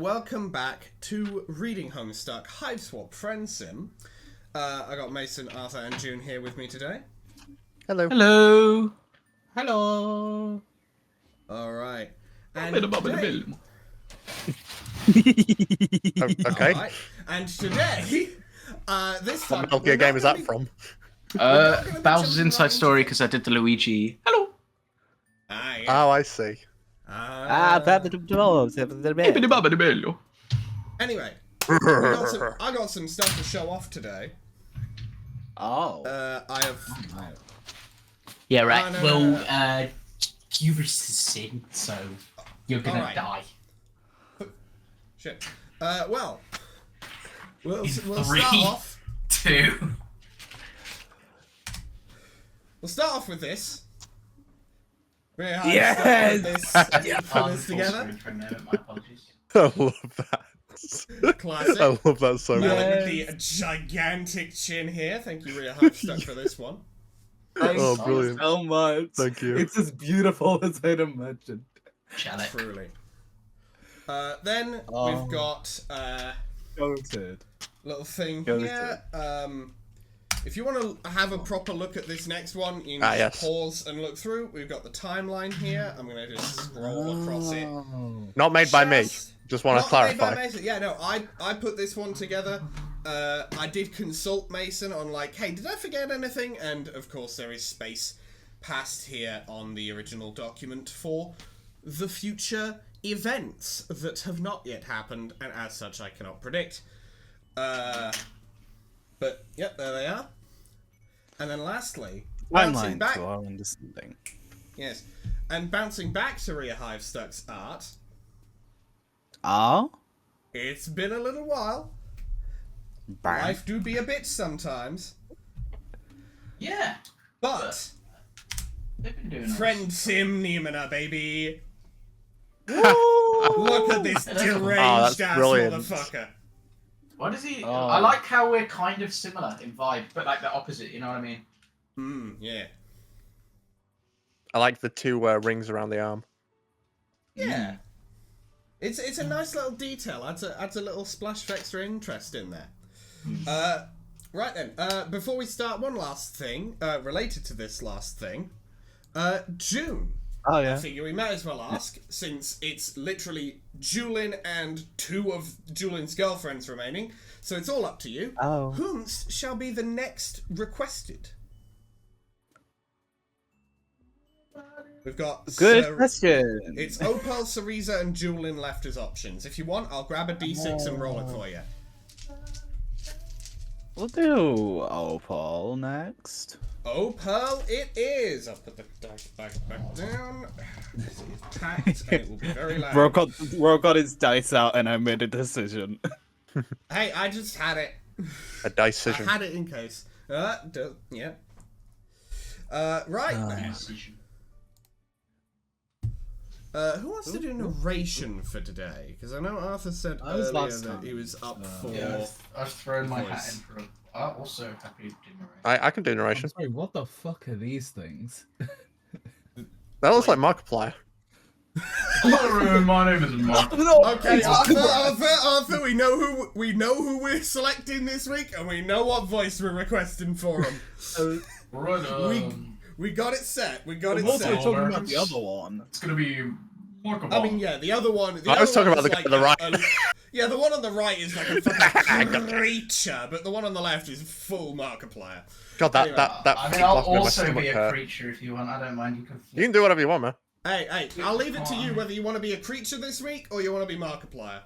welcome back to Reading Homestuck, Hiveswap Friendsim. I got Mason, Arthur, and June here with me today. Hello. Hello. Hello. Alright. And Okay. Alright. And today, this time... What Metal Gear game is that from? Bowser's Inside Story, because I did the Luigi. Hello. Yeah. Oh, I see. Anyway, I got some stuff to show off today. Oh. I have... Yeah, right. No. Hubris is sin, so you're gonna die. Shit. Well, we'll start Three, off... 2. We'll start off with this. Yes! Put this together. My apologies. I love that. Classic. I love that so much. With the gigantic chin here. Thank you, Reading Homestuck, for this one. Oh, brilliant. So much. Thank you. It's as beautiful as I'd imagined. Shall it? Truly. Then we've got Goated. little thing Go here. If you want to have a proper look at this next one, you can just pause and look through. We've got the timeline here. I'm going to just scroll across it. Not made by me. Just want to clarify. Made by Mason. Yeah, no, I put this one together. I did consult Mason on like, hey, did I forget anything? And of course there is space past here on the original document for the future events that have not yet happened, and as such I cannot predict. But yep, there they are. And then lastly, bouncing back. To our understanding. Yes, and bouncing back to Reading Homestuck's art. Oh? It's been a little while. Life do be a bitch sometimes. Yeah. But They've been doing Friendsim Niemana, baby. Look at this deranged ass brilliant. motherfucker. What is he? Oh. I like how we're kind of similar in vibe, but like the opposite. You know what I mean? Yeah. I like the two rings around the arm. Yeah. It's a nice little detail. Adds a little splash of extra interest in there. Right then. Before we start, one last thing related to this last thing. June. Oh, yeah. I figure we might as well ask, since it's literally Julin and 2 of Julin's girlfriends remaining, so it's all up to you. Oh. Whomst shall be the next requested? We've got... Good question. It's Opal, Cereza, and Julin left as options. If you want, I'll grab a d6 and roll it for you. We'll do Opal next. Opal it is! I'll put the dice back down. This is packed, and it will be very loud. Ro got his dice out and I made a decision. Hey, I just had it. A decision. I had it in case. Yeah. Right then. Who wants to do narration for today? Because I know Arthur said earlier that he was up for... Yeah, I've thrown my hat in for. Also happy to do narration. I can do narration. I'm sorry, what the fuck are these things? That looks like Markiplier. My name is Mark. Okay, Arthur, we know who we're selecting this week, and we know what voice we're requesting for him. Right, we got it set. We got I'm it also set. talking about the other one. It's gonna be Markiplier. I mean, yeah, the other one. I was talking about the guy on the right. Yeah, the one on the right is like a fucking creature, but the one on the left is full Markiplier. God, that I mean, I'll lost me my also stomach be a hurt. creature if you want. I don't mind. You can do whatever you want, man. Hey, I'll leave it to you whether you want to be a creature this week or you want to be Markiplier.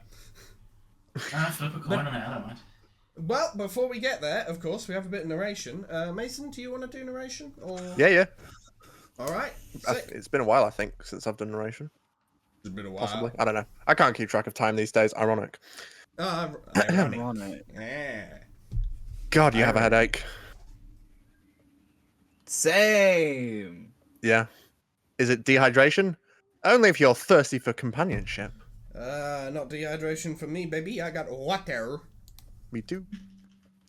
Flip a coin on it. I don't mind. Well, before we get there, of course, we have a bit of narration. Mason, do you want to do narration? Or... Yeah. All right. It's been a while, I think, since I've done narration. It's been a while. Possibly. I don't know. I can't keep track of time these days. Ironic. Ironic. Yeah. God, you have a headache. Same. Yeah. Is it dehydration? Only if you're thirsty for companionship. Not dehydration for me, baby. I got water. Me too.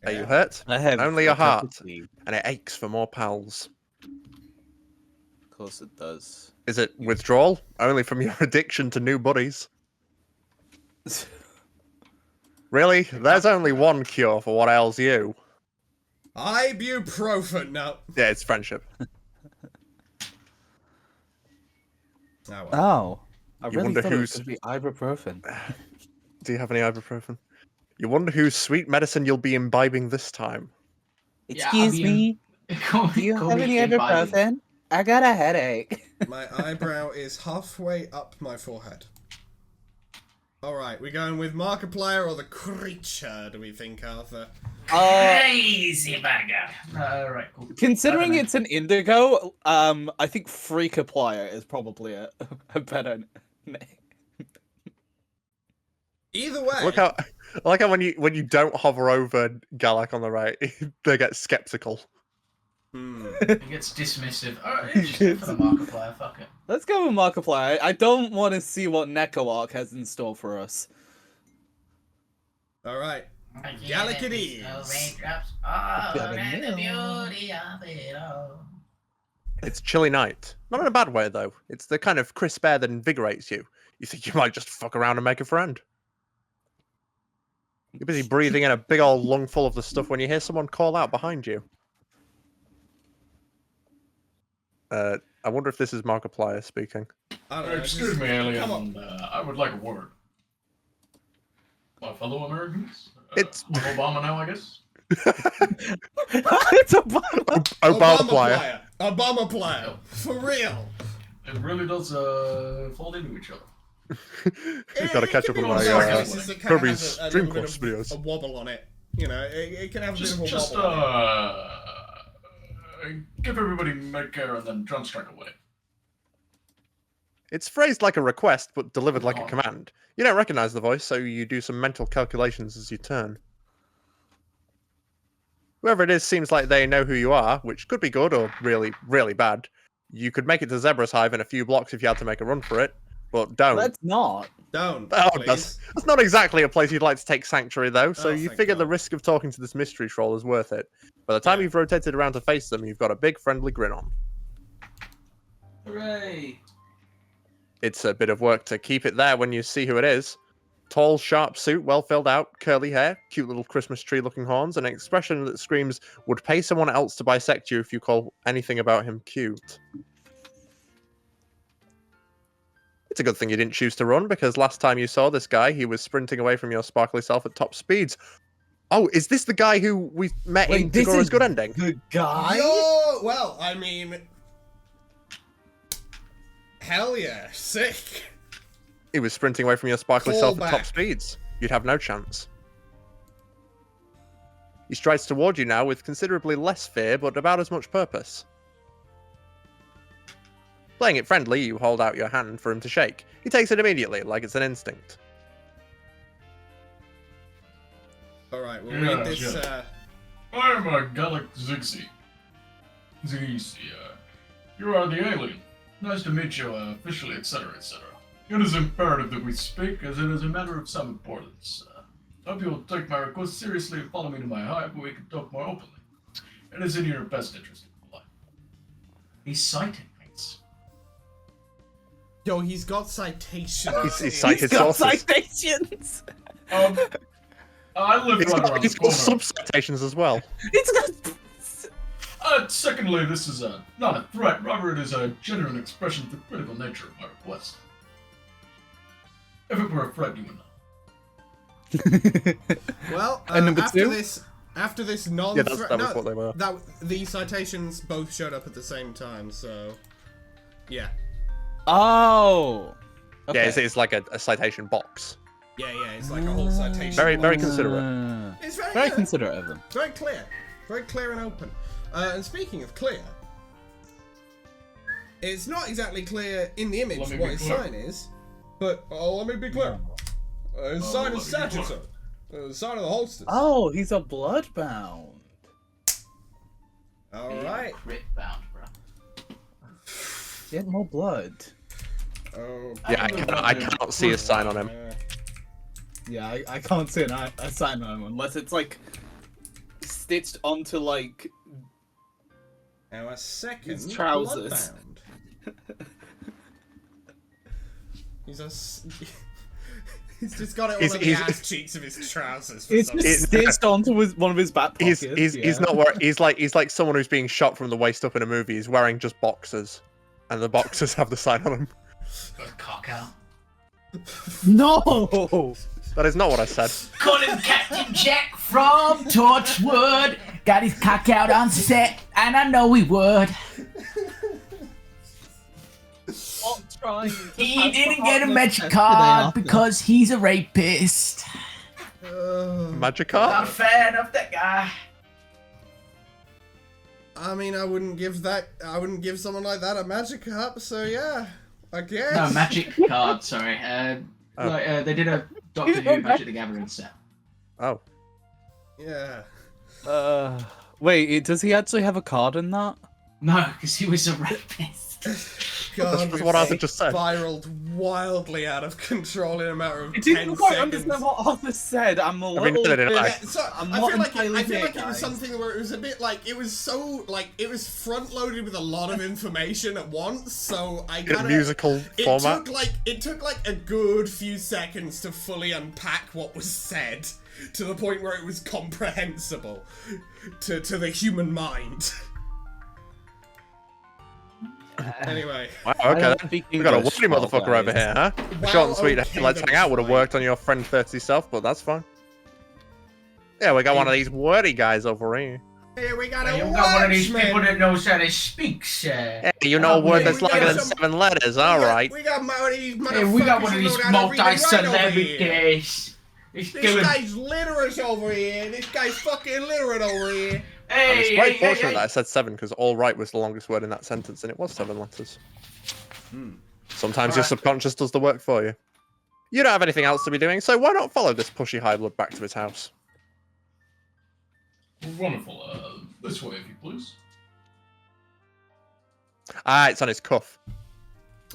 Are you hurt? I have Only your a cup heart. of tea. And it aches for more pals. Of course it does. Is it withdrawal? Only from your addiction to new buddies. Really? There's only one cure for what ails you. Ibuprofen. No. Yeah, it's friendship. Oh, well. Oh. I You really wonder thought it was who's- going to be ibuprofen. Do you have any ibuprofen? You wonder whose sweet medicine you'll be imbibing this time. Excuse me, Call do you call have me any imbibing. ibuprofen? I got a headache. My eyebrow is halfway up my forehead. Alright, we going with Markiplier or the creature, do we think, Arthur? Crazy bagger. Alright, cool. Considering I don't know. it's an indigo, I think Freakiplier is probably a better name. Either way, I like how when you don't hover over Galak on the right, they get skeptical. It gets dismissive. Oh, it's just for the Markiplier, fuck it. Let's go with Markiplier. I don't want to see what Nekoark has in store for us. alright. Gallic it is. It's chilly night. Not in a bad way, though. It's the kind of crisp air that invigorates you. You think you might just fuck around and make a friend. You're busy breathing in a big old lungful of the stuff when you hear someone call out behind you. I wonder if this is Markiplier speaking. I don't know, Excuse just- me, alien. Come on. I would like a word. My fellow Americans? It's- I'm Obama now, I guess? It's a bummer. Obama-plier. Obama-plier. For real. It really does fold into each other. You've got to catch up It on can be my one of those cases that kind of Kirby's has a Dream little bit Course of videos. a wobble on it. You know, it can have a Just bit of a wobble on it. give everybody Medicare and then drone strike away. It's phrased like a request, but delivered like a Oh. command. You don't recognize the voice, so you do some mental calculations as you turn. Whoever it is seems like they know who you are, which could be good or really, really bad. You could make it to Zebra's Hive in a few blocks if you had to make a run for it, but don't. Let's not. Don't, Oh, please. that's not exactly a place you'd like to take sanctuary, though, so Oh, you thank figure the God. risk of talking to this mystery troll is worth it. By the time Yeah. you've rotated around to face them, you've got a big friendly grin on. Hooray! It's a bit of work to keep it there when you see who it is. Tall, sharp suit, well filled out, curly hair, cute little Christmas tree looking horns, and an expression that screams, would pay someone else to bisect you if you call anything about him cute. It's a good thing you didn't choose to run, because last time you saw this guy, he was sprinting away from your sparkly self at top speeds. Oh, is this the guy who we met in Wait, this Tagora's is Good Ending? the guy? Yo, well, I mean, hell yeah, sick. He was sprinting away from your sparkly self at top Callback. speeds. You'd have no chance. He strides toward you now with considerably less fear, but about as much purpose. Playing it friendly, you hold out your hand for him to shake. He takes it immediately, like it's an instinct. All right, we'll Yeah, read this. sure. I'm a Gallic Zixi. Zixi, you are the alien. Nice to meet you, officially, etc., etc. It is imperative that we speak, as it is a matter of some importance. Hope you will take my request seriously and follow me to my hive where we can talk more openly. It is in your best interest to comply. He's citing things. Yo, he's got citations. He's cited He's got sources. citations. I live He's right got, around he's the got corner. sub-citations as well. It's got. Secondly, this is not a threat, rather it is a genuine expression of the critical nature of my request. If it were a threat, you would know. Well, And number after two? after this non Yeah, that was what they were. The citations both showed up at the same time, so yeah. Oh. Okay. Yeah, it's like a citation box. Yeah, it's like a whole citation. Very, very box. considerate. It's very, Very good. considerate of them. Very clear and open. And speaking of clear, it's not exactly clear in the image Let me what be his clear. sign is, but let me be clear. His sign is let me be Sagittarius. The sign of the Holsters. Oh, he's a bloodbound. All Yeah, right. Crit bound, bro. Get more blood. Oh. Yeah, I cannot see a sign on him. Yeah, I can't see a sign on him unless it's like stitched onto like. Our second His trousers. bloodbound. He's a He's just got it all He's- on the he's- ass cheeks of his trousers. For It's some just reason. stitched onto one of his back pockets. He's not wearing. He's like someone who's being shot from the waist up in a movie. He's wearing just boxers, and the boxers have the sign on them. Got a cock out. No! That is not what I said. Calling Captain Jack from Torchwood. Got his cock out on set, and I know he would. He didn't get a magic card because he's a rapist. Magic Not a card? fan of that guy. I mean, I wouldn't give someone like that a magic cup. So yeah, I guess. No, magic card. Sorry. They did a Doctor Who Magic the Gathering set. Oh, Yeah. Wait, does he actually have a card in that? No, because he was a rapist. God, that's what Arthur just said. Spiraled wildly out of control in a matter of I 10 didn't quite seconds. understand what Arthur said. I'm a mean, little neither did bit... I. Yeah, so I'm I not feel like entirely it here, was guys. something where it was a bit like it was front loaded with a lot of information at once. So I in a kind of musical format. It took like a good few seconds to fully unpack what was said to the point where it was comprehensible to the human mind. Anyway. Wow, okay, then. speak We got a English wordy well, motherfucker guys. over here, huh? Well, Short and sweet. okay, Let's then hang out would have fine. worked on your friend Thirsty self, but that's fine. Yeah, we got one of these wordy guys over here. Here we got a You've got one of these people watchman. that knows how to speak, sir. Hey, you know a word that's we got longer than some- 7 letters, alright. We got one of these Hey, we got motherfuckers one of who these know how to read and write over here. multi-celebrities. It's This doing. guy's literate over here. This guy's fucking literate over here. And it's Hey, very hey, fortunate hey, that I said 7 because all right was the longest word in that sentence, and it was 7 letters. Sometimes your Alright. subconscious does the work for you. You don't have anything else to be doing, so why not follow this pushy Highblood back to his house? Wonderful. This way, if you please. Ah, it's on his cuff.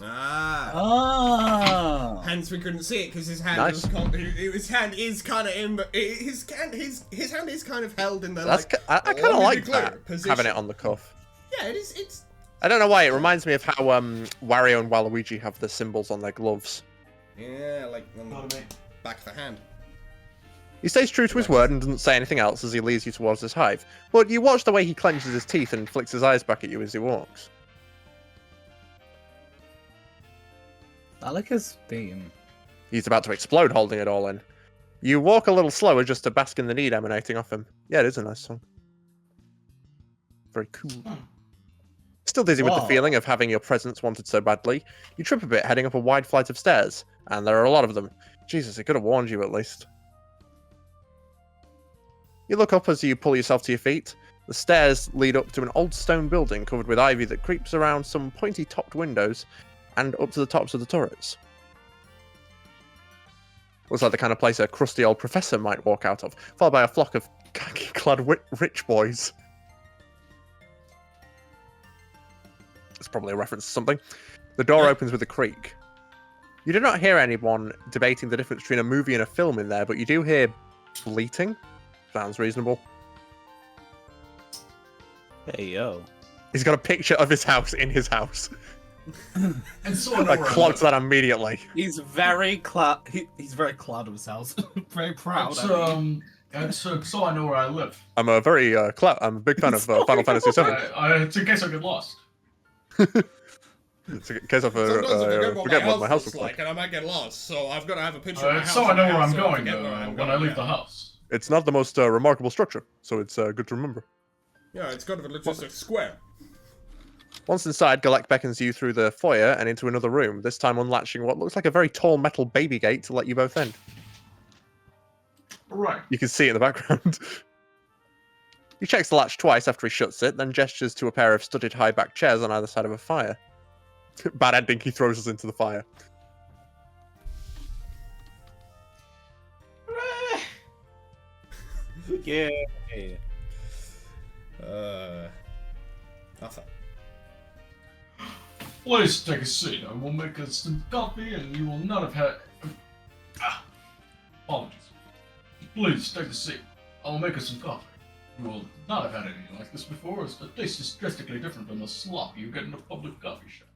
Ah. Ah. Hence we couldn't see it because his hand Nice. was his hand is kind of in the his hand is kind of held in the That's like I kind of longitude like that, position. having it on the cuff. Yeah, it's I don't know why, it reminds me of how Wario and Waluigi have the symbols on their gloves. yeah like on Pardon the me. back of the hand. He stays true to his word and doesn't say anything else as he leads you towards this hive, but you watch the way he clenches his teeth and flicks his eyes back at you as he walks. I like his theme. He's about to explode holding it all in. You walk a little slower just to bask in the need emanating off him. Yeah, it is a nice song. Very cool. Still dizzy with the Wow. feeling of having your presence wanted so badly, you trip a bit heading up a wide flight of stairs, and there are a lot of them. Jesus, it could have warned you at least. You look up as you pull yourself to your feet. The stairs lead up to an old stone building covered with ivy that creeps around some pointy-topped windows and up to the tops of the turrets. Looks like the kind of place a crusty old professor might walk out of, followed by a flock of khaki-clad rich boys. It's probably a reference to something. The door opens with a creak. You do not hear anyone debating the difference between a movie and a film in there, but you do hear bleating. Sounds reasonable. Hey, yo. He's got a picture of his house in his house. And so I know I where I clocked live. that immediately. He's very he's very proud of his house. Very proud. So I know where I live. I'm a very I'm a big fan of Final Fantasy VII. It's in case I get lost. It's in case I Sometimes I forget what my house looks like. and I might get lost, so I've got to have a picture of my house. So I know in where my I'm house so I going forget where I'm when I going, leave yeah. the house. It's not the most remarkable structure, so it's good to remember. Yeah, it's kind of just a square. Once inside, Galek beckons you through the foyer and into another room, this time unlatching what looks like a very tall metal baby gate to let you both in. Right. You can see it in the background. He checks the latch twice after he shuts it, then gestures to a pair of studded high-back chairs on either side of a fire. Bad ending, he throws us into the fire. Yeah. Arthur. Please take a seat. I will make us some coffee, and you will not have had. Apologies. Please take a seat. I will make us some coffee. You will not have had anything like this before, as the taste is drastically different from the slop you get in a public coffee shop.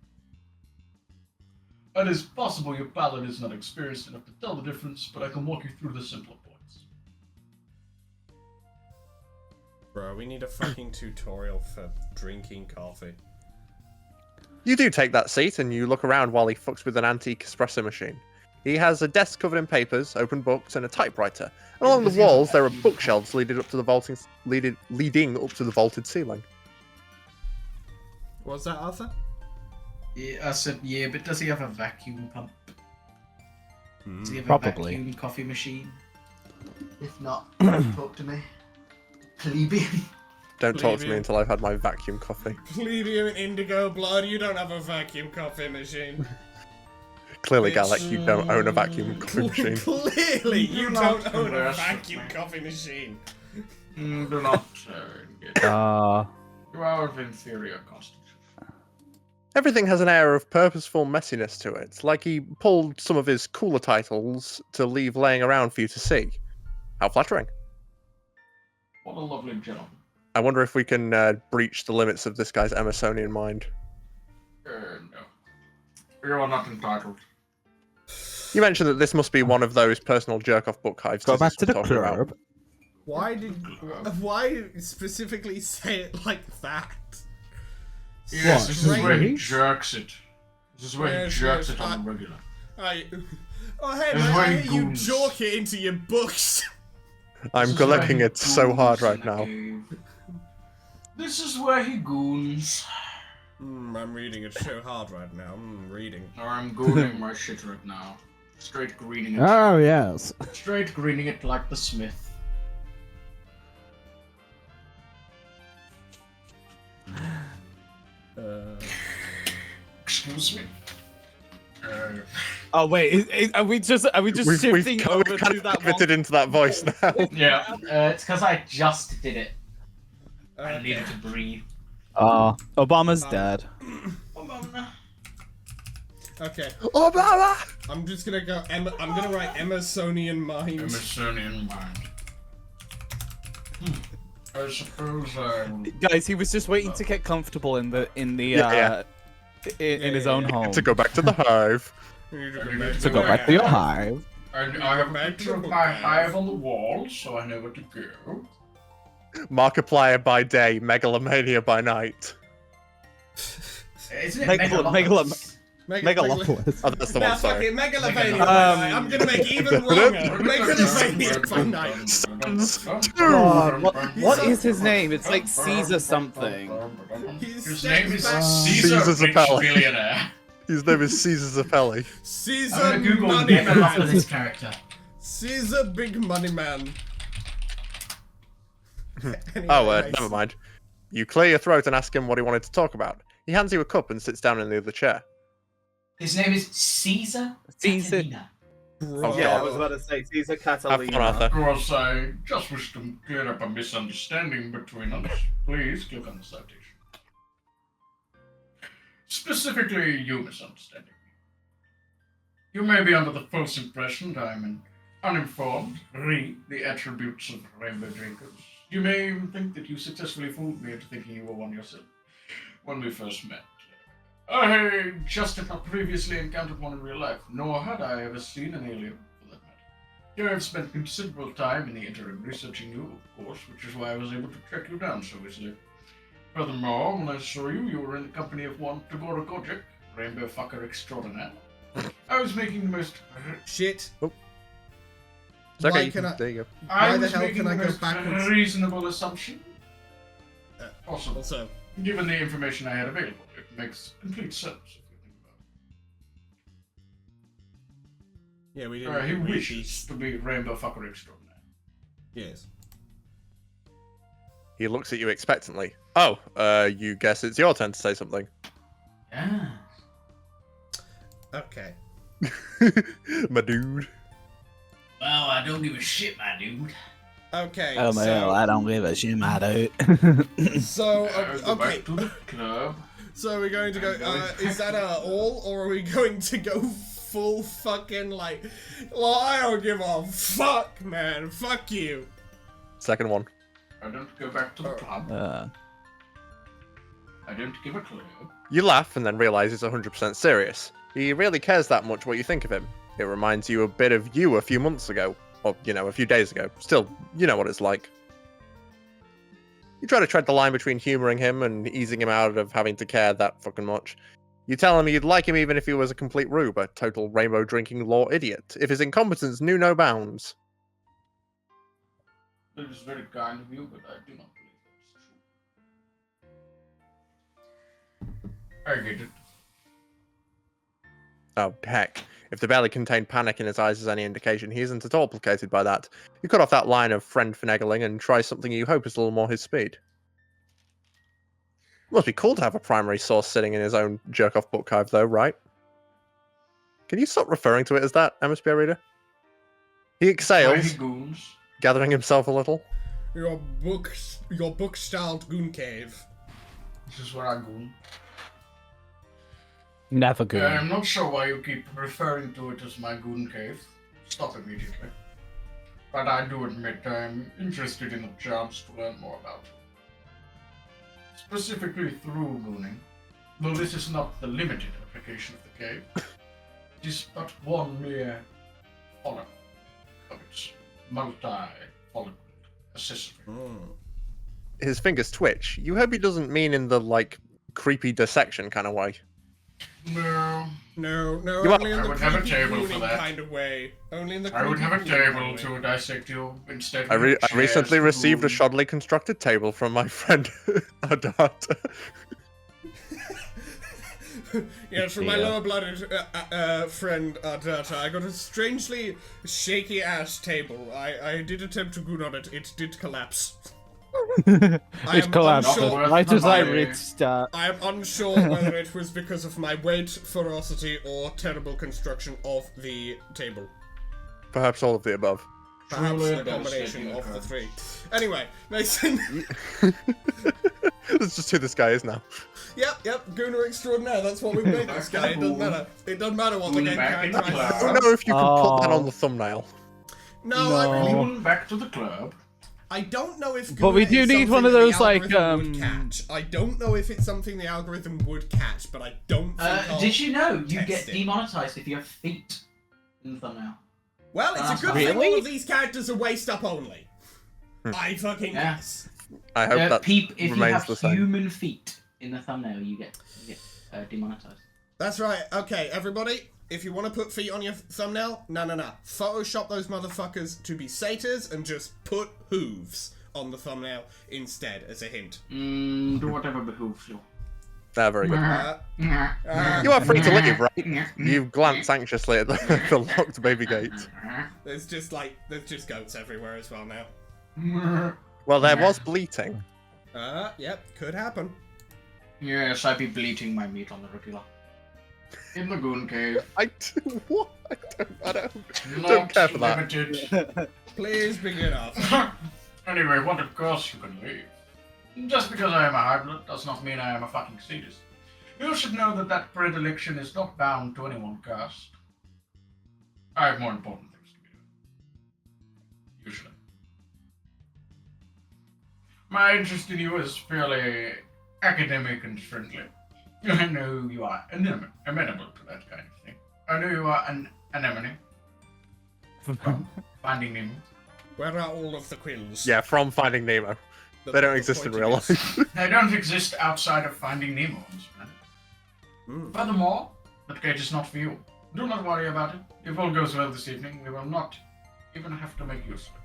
It is possible your palate is not experienced enough to tell the difference, but I can walk you through the simpler points. Bro, we need a fucking tutorial for drinking coffee. You do take that seat and you look around while he fucks with an antique espresso machine. He has a desk covered in papers, open books, and a typewriter. And along the walls, there are bookshelves leading up to the vaulted ceiling. What's that, Arthur? Yeah, I said, yeah, but does he have a vacuum pump? Does he have Probably. a vacuum coffee machine? If not, talk to me. Plebeian. Don't talk to me Plebeian. until I've had my vacuum coffee. Plebeian indigo blood, you don't have a vacuum coffee machine. Clearly, It's- Galek, you don't own a vacuum coffee machine. Clearly, you not don't own a conversant. vacuum coffee machine. Do not engage. You are of inferior constitution. Everything has an air of purposeful messiness to it, like he pulled some of his cooler titles to leave laying around for you to see. How flattering. What a lovely gentleman. I wonder if we can breach the limits of this guy's Emersonian mind. No. You are not entitled. You mentioned that this must be one of those personal jerk-off book hives. Go Diz back is to the talking about. club. Why specifically say it like that? Yes, What? this is where he Really? jerks it. This is where Yes, he jerks yes, it on the regular. Oh hey This is man, where I he hear you goons. jork it into your books. I'm This is where collecting he it so hard goons right in the now. cave. This is where he goons. I'm reading it so hard right now. Reading. Or I'm gooning my shit right now. Straight greening it. Oh, yes. Straight greening it like the Smith. Excuse me. Oh wait, are we just shifting we've over kind to of that pivoted into that voice now. Yeah. It's because I just did it. I Okay. needed to breathe. Obama's dead. Okay. Obama! I'm just gonna go. I'm gonna write Emersonian mind. Emersonian mind. I suppose I will. Guys, he was just waiting to get comfortable in the Yeah. in his own home. To go back to the hive. To go back to your hive. I have a picture of my hive on the wall, so I know where to go. Markiplier by day, megalomania by night. Isn't it Megalopolis. Megalopolis? Megalopolis. Oh, that's the Now one, sorry. fucking Megalovania by night. I'm gonna make even wronger. Megalovania by night. God, what is his name? It's like Caesar something. His name is Caesar Caesar Caesar Rich Zapelli. Billionaire. His name is Caesar Zappelli. Caesar I'm gonna Google Money name after Man. this character. Caesar Big Money Man. Anyway, Oh, nice. never mind. You clear your throat and ask him what he wanted to talk about. He hands you a cup and sits down in the other chair. His name is Caesar Caesar. Catalina. Bro. Oh, Yeah, I God. was about to say Caesar Have fun, Catalina. Arthur. Of course, I just wish to clear up a misunderstanding between us. Please click on the citation. Specifically, you misunderstanding me. You may be under the false impression that I'm an uninformed, read the attributes of rainbow drinkers. You may even think that you successfully fooled me into thinking you were one yourself when we first met. I just had not previously encountered one in real life, nor had I ever seen an alien, for that matter. I have spent considerable time in the interim researching you, of course, which is why I was able to track you down so easily. Furthermore, when I saw you, you were in the company of one Tagora Kojic, rainbow fucker extraordinaire. I was making the most... Shit. It's okay, Why you can I- there you go. I Why the was hell making can I the go most backwards? reasonable assumption possible. Also, Given the information I had available, it makes complete sense if you think yeah, we about it. didn't. He read wishes these. to be rainbow fucker extraordinaire. Yes. He looks at you expectantly. Oh, you guess it's your turn to say something. Yeah. Okay. My dude. Well, I don't give a shit, my dude. Okay. Oh, so, well, I don't give a shit, my dude. So Go okay. back to the club. So we're going to go. I'm going Is that all, or are we going to go full fucking like? Well, I don't give a fuck, man. Fuck you. Second one. I don't go back to the club. I don't give a club. You laugh and then realize it's 100% serious. He really cares that much what you think of him. It reminds you a bit of you a few months ago, or, a few days ago. Still, you know what it's like. You try to tread the line between humouring him and easing him out of having to care that fucking much. You tell him you'd like him even if he was a complete rube, a total rainbow-drinking law idiot, if his incompetence knew no bounds. That is very kind of you, but I do not believe that is true. I get it. Oh, heck. If the barely contained panic in his eyes is any indication, he isn't at all placated by that. You cut off that line of friend finagling and try something you hope is a little more his speed. It must be cool to have a primary source sitting in his own jerk-off book hive, though, right? Can you stop referring to it as that, MSBR reader? He exhales, Tiny goons. gathering himself a little. Your book-styled goon cave. This is where I goon. Never good. I'm not sure why you keep referring to it as my goon cave. Stop immediately. But I do admit I'm interested in the chance to learn more about it. Specifically through gooning. Though this is not the limited application of the cave. It is but one mere follicle of its multi-follicle accessory. His fingers twitch. You hope he doesn't mean in the, creepy dissection kind of way. No. No, You only in I the would have a creepy table for gooning that. kind of way. Only in the I would creepy have a gooning kind table of to way. dissect you instead. I we have chairs recently to received a goon. shoddily constructed table from my friend Adata. Yes, from my Yeah. lower-blooded friend Ardata, I got a strangely shaky-ass table. I did attempt to goon on it. It did collapse. I It am collapsed unsure- right as I Bye. reached. I am unsure whether it was because of my weight, ferocity, or terrible construction of the table. Perhaps all of the above. Perhaps Truly a combination devastating of the occurrence. three. Anyway, Mason. That's just who this guy is now. Yep, Gooner extraordinaire. That's what we've made this guy. It doesn't matter. It doesn't matter what the Goon game back in the tries. I don't know if you can put that Oh. on the thumbnail. No, I really Goon back to the club. I don't know if. But we Gooner do is need one something of that the those, like, algorithm would catch. I don't know if it's something the algorithm would catch, but I don't think. I'll Did you know you test get it. demonetized if you have feet in the thumbnail? Well, it's a good thing Really? all of these characters are waist up only. I fucking Yeah. guess. I hope that If you remains have the same. human feet in the thumbnail, you get demonetized. That's right. Okay, everybody. If you want to put feet on your thumbnail, no. Photoshop those motherfuckers to be satyrs and just put hooves on the thumbnail instead as a hint. Do whatever behooves you. Very good. You You are free to leave, right? You glance anxiously at the locked baby gate. There's just goats everywhere as well now. Well, there was bleating. Yep, could happen. Yes, I be bleating my meat on the regular. In the goon cave. What? I don't Not care for that. limited. Please begin, Arthur. Anyway, what of course you can leave. Just because I am a hybrid does not mean I am a fucking sadist. You should know that predilection is not bound to any one caste. I have more important things to be doing. Usually. My interest in you is purely academic and friendly. I know you are amenable to that kind of thing. I know you are an anemone. From Finding Nemo. Where are all of the quills? Yeah, from Finding Nemo. They don't exist in real life. They don't exist outside of Finding Nemo on this planet. Furthermore, that cage is not for you. Do not worry about it. If all goes well this evening, we will not even have to make use of it.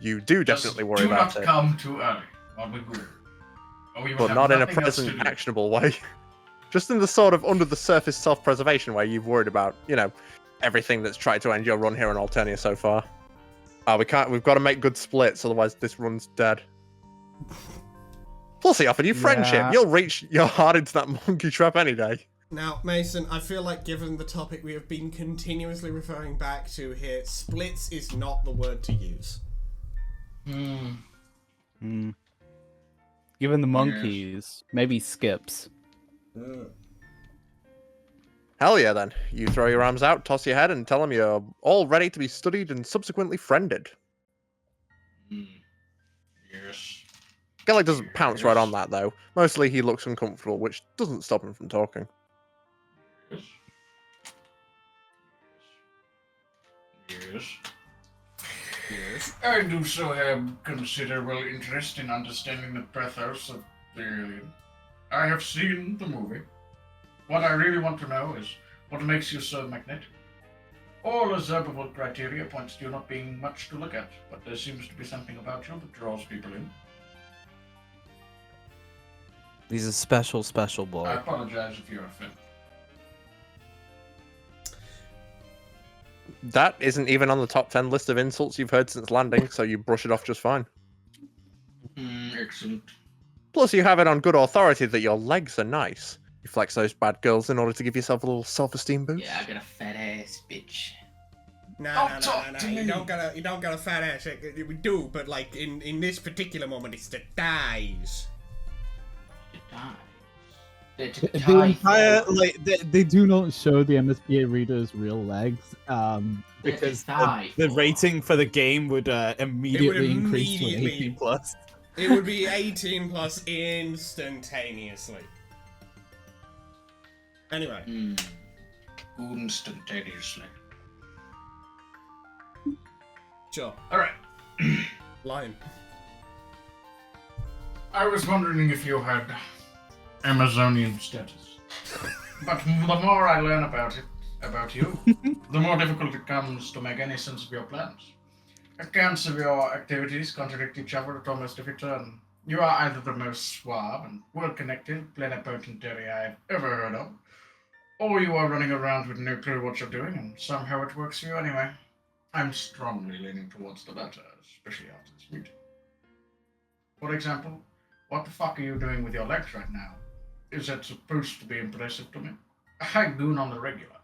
You do Just definitely worry do about not it. come too early, or we will. Or we will But have not in a nothing else to present, do. actionable way. Just in the sort of under the surface self-preservation way you've worried about, everything that's tried to end your run here on Alternia so far. We've got to make good splits, otherwise this run's dead. Plus he offered you friendship. Yeah. You'll reach your heart into that monkey trap any day. Now, Mason, I feel like given the topic we have been continuously referring back to here, splits is not the word to use. Given the monkeys, maybe skips. Hell yeah, then. You throw your arms out, toss your head, and tell them you're all ready to be studied and subsequently friended. Yes. Gallic doesn't pounce right on that, though. Mostly he looks uncomfortable, which doesn't stop him from talking. Yes. Yes. Yes. I do so have considerable interest in understanding the pathos of the alien. I have seen the movie. What I really want to know is what makes you so magnetic. All observable criteria points to you not being much to look at, but there seems to be something about you that draws people in. He's a special I boy. apologize if you're offended. That isn't even on the top 10 list of insults you've heard since landing, so you brush it off just fine. Excellent. Plus, you have it on good authority that your legs are nice. You flex those bad girls in order to give yourself a little self-esteem boost. Yeah, I got a fat ass bitch. No, Don't no, no, talk no, to no. me. You don't got a fat ass. We do, but like in this particular moment, it's the thighs. The entire they do not show the MSPA readers' real legs, because the rating for the game would immediately increase to 18+. It would be 18 plus instantaneously. Anyway. Instantaneously. Sure. Alright. Lion. I was wondering if you had Amazonian status. But the more I learn about you, the more difficult it becomes to make any sense of your plans. Accounts of your activities contradict each other at almost every turn. You are either the most suave and well-connected plenipotentiary I have ever heard of, or you are running around with no clue what you're doing, and somehow it works for you anyway. I'm strongly leaning towards the latter, especially after this meeting. For example, what the fuck are you doing with your legs right now? Is that supposed to be impressive to me? I goon on the regular.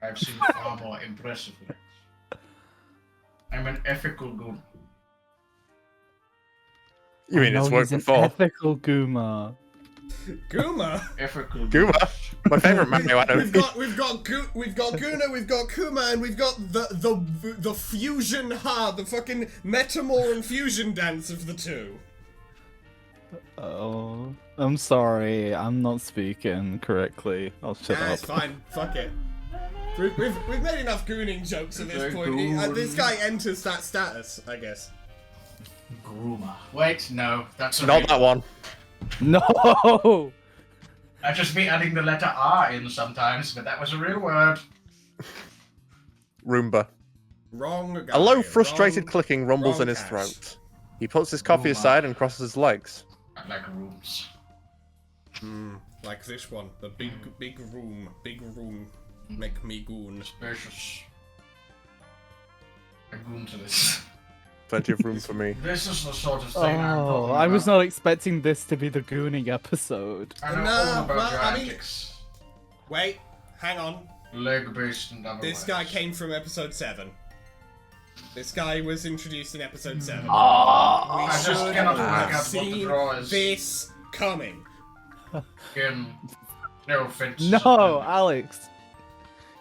I've seen far more impressive legs. I'm an ethical goon. You mean it's worked an before? ethical Guma. Guma. Ethical Guma, my favourite Mario anime. We've got Guna, we've got Kuma, and we've got the fusion the fucking Metamor and fusion dance of the two. Oh, I'm sorry. I'm not speaking correctly. I'll shut up. It's fine. Fuck it. We've made enough gooning jokes at this point. This guy enters that status, I guess. Groomer. Wait, no, that's a Not that one. No! I just be adding the letter R in sometimes, but that was a real word. Roomba. Wrong guy. A low, frustrated wrong- clicking rumbles wrong in his cast. throat. He puts his coffee Roomba. aside and crosses his legs. I like rooms. Like this one. The big room. Big room. Make me goon. Spacious. I goon to this. Plenty of room for me. This is the sort of thing I'm Oh, talking I was about. not expecting this to be the gooning episode. I know No, all about well, your I mean- antics. Wait. Hang on. Leg-based and otherwise. This guy came from episode 7. This guy was introduced in episode 7. Oh, We I just should cannot have work out what the seen draw is. this coming. Again, no offense. No, Alex.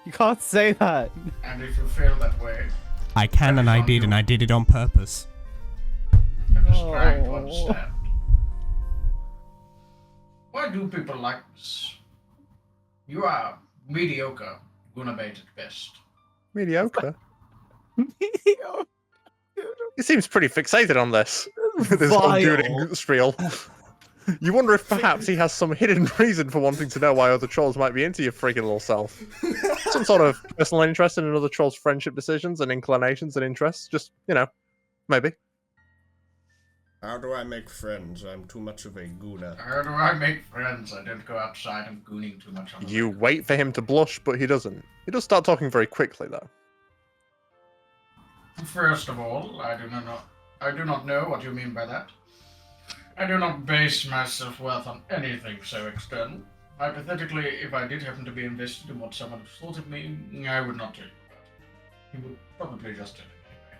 You can't say that. And if you feel that way, I can, and I did, and I did it on purpose. I'm just trying to No. understand. Why do people like this? You are mediocre, Gunabait at best. Mediocre. He seems pretty fixated on this. This whole Vile. gooning spiel. You wonder if perhaps he has some hidden reason for wanting to know why other trolls might be into your freaking little self. Some sort of personal interest in another troll's friendship decisions and inclinations and interests. Just, maybe. How do I make friends? I'm too much of a gooner. How do I make friends? I don't go outside and gooning too much on the You regular. wait for him to blush, but he doesn't. He does start talking very quickly, though. First of all, I do not know what you mean by that. I do not base my self-worth on anything so external. Hypothetically, if I did happen to be invested in what someone thought of me, I would not tell you about it. He would probably just tell it anyway.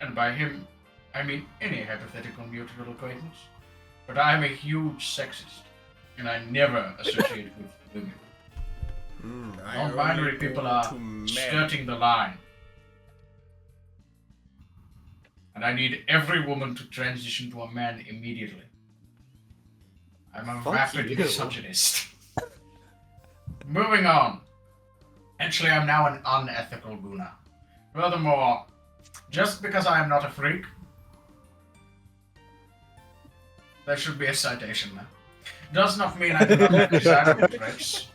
And by him, I mean any hypothetical mutual acquaintance. But I am a huge sexist, and I never associate with women. Non-binary people are skirting the line. And I need every woman to transition to a man immediately. I'm a rapid misogynist. Moving on. Actually, I'm now an unethical gooner. Furthermore, just because I am not a freak, there should be a citation there. Does not mean I do not have desirable traits.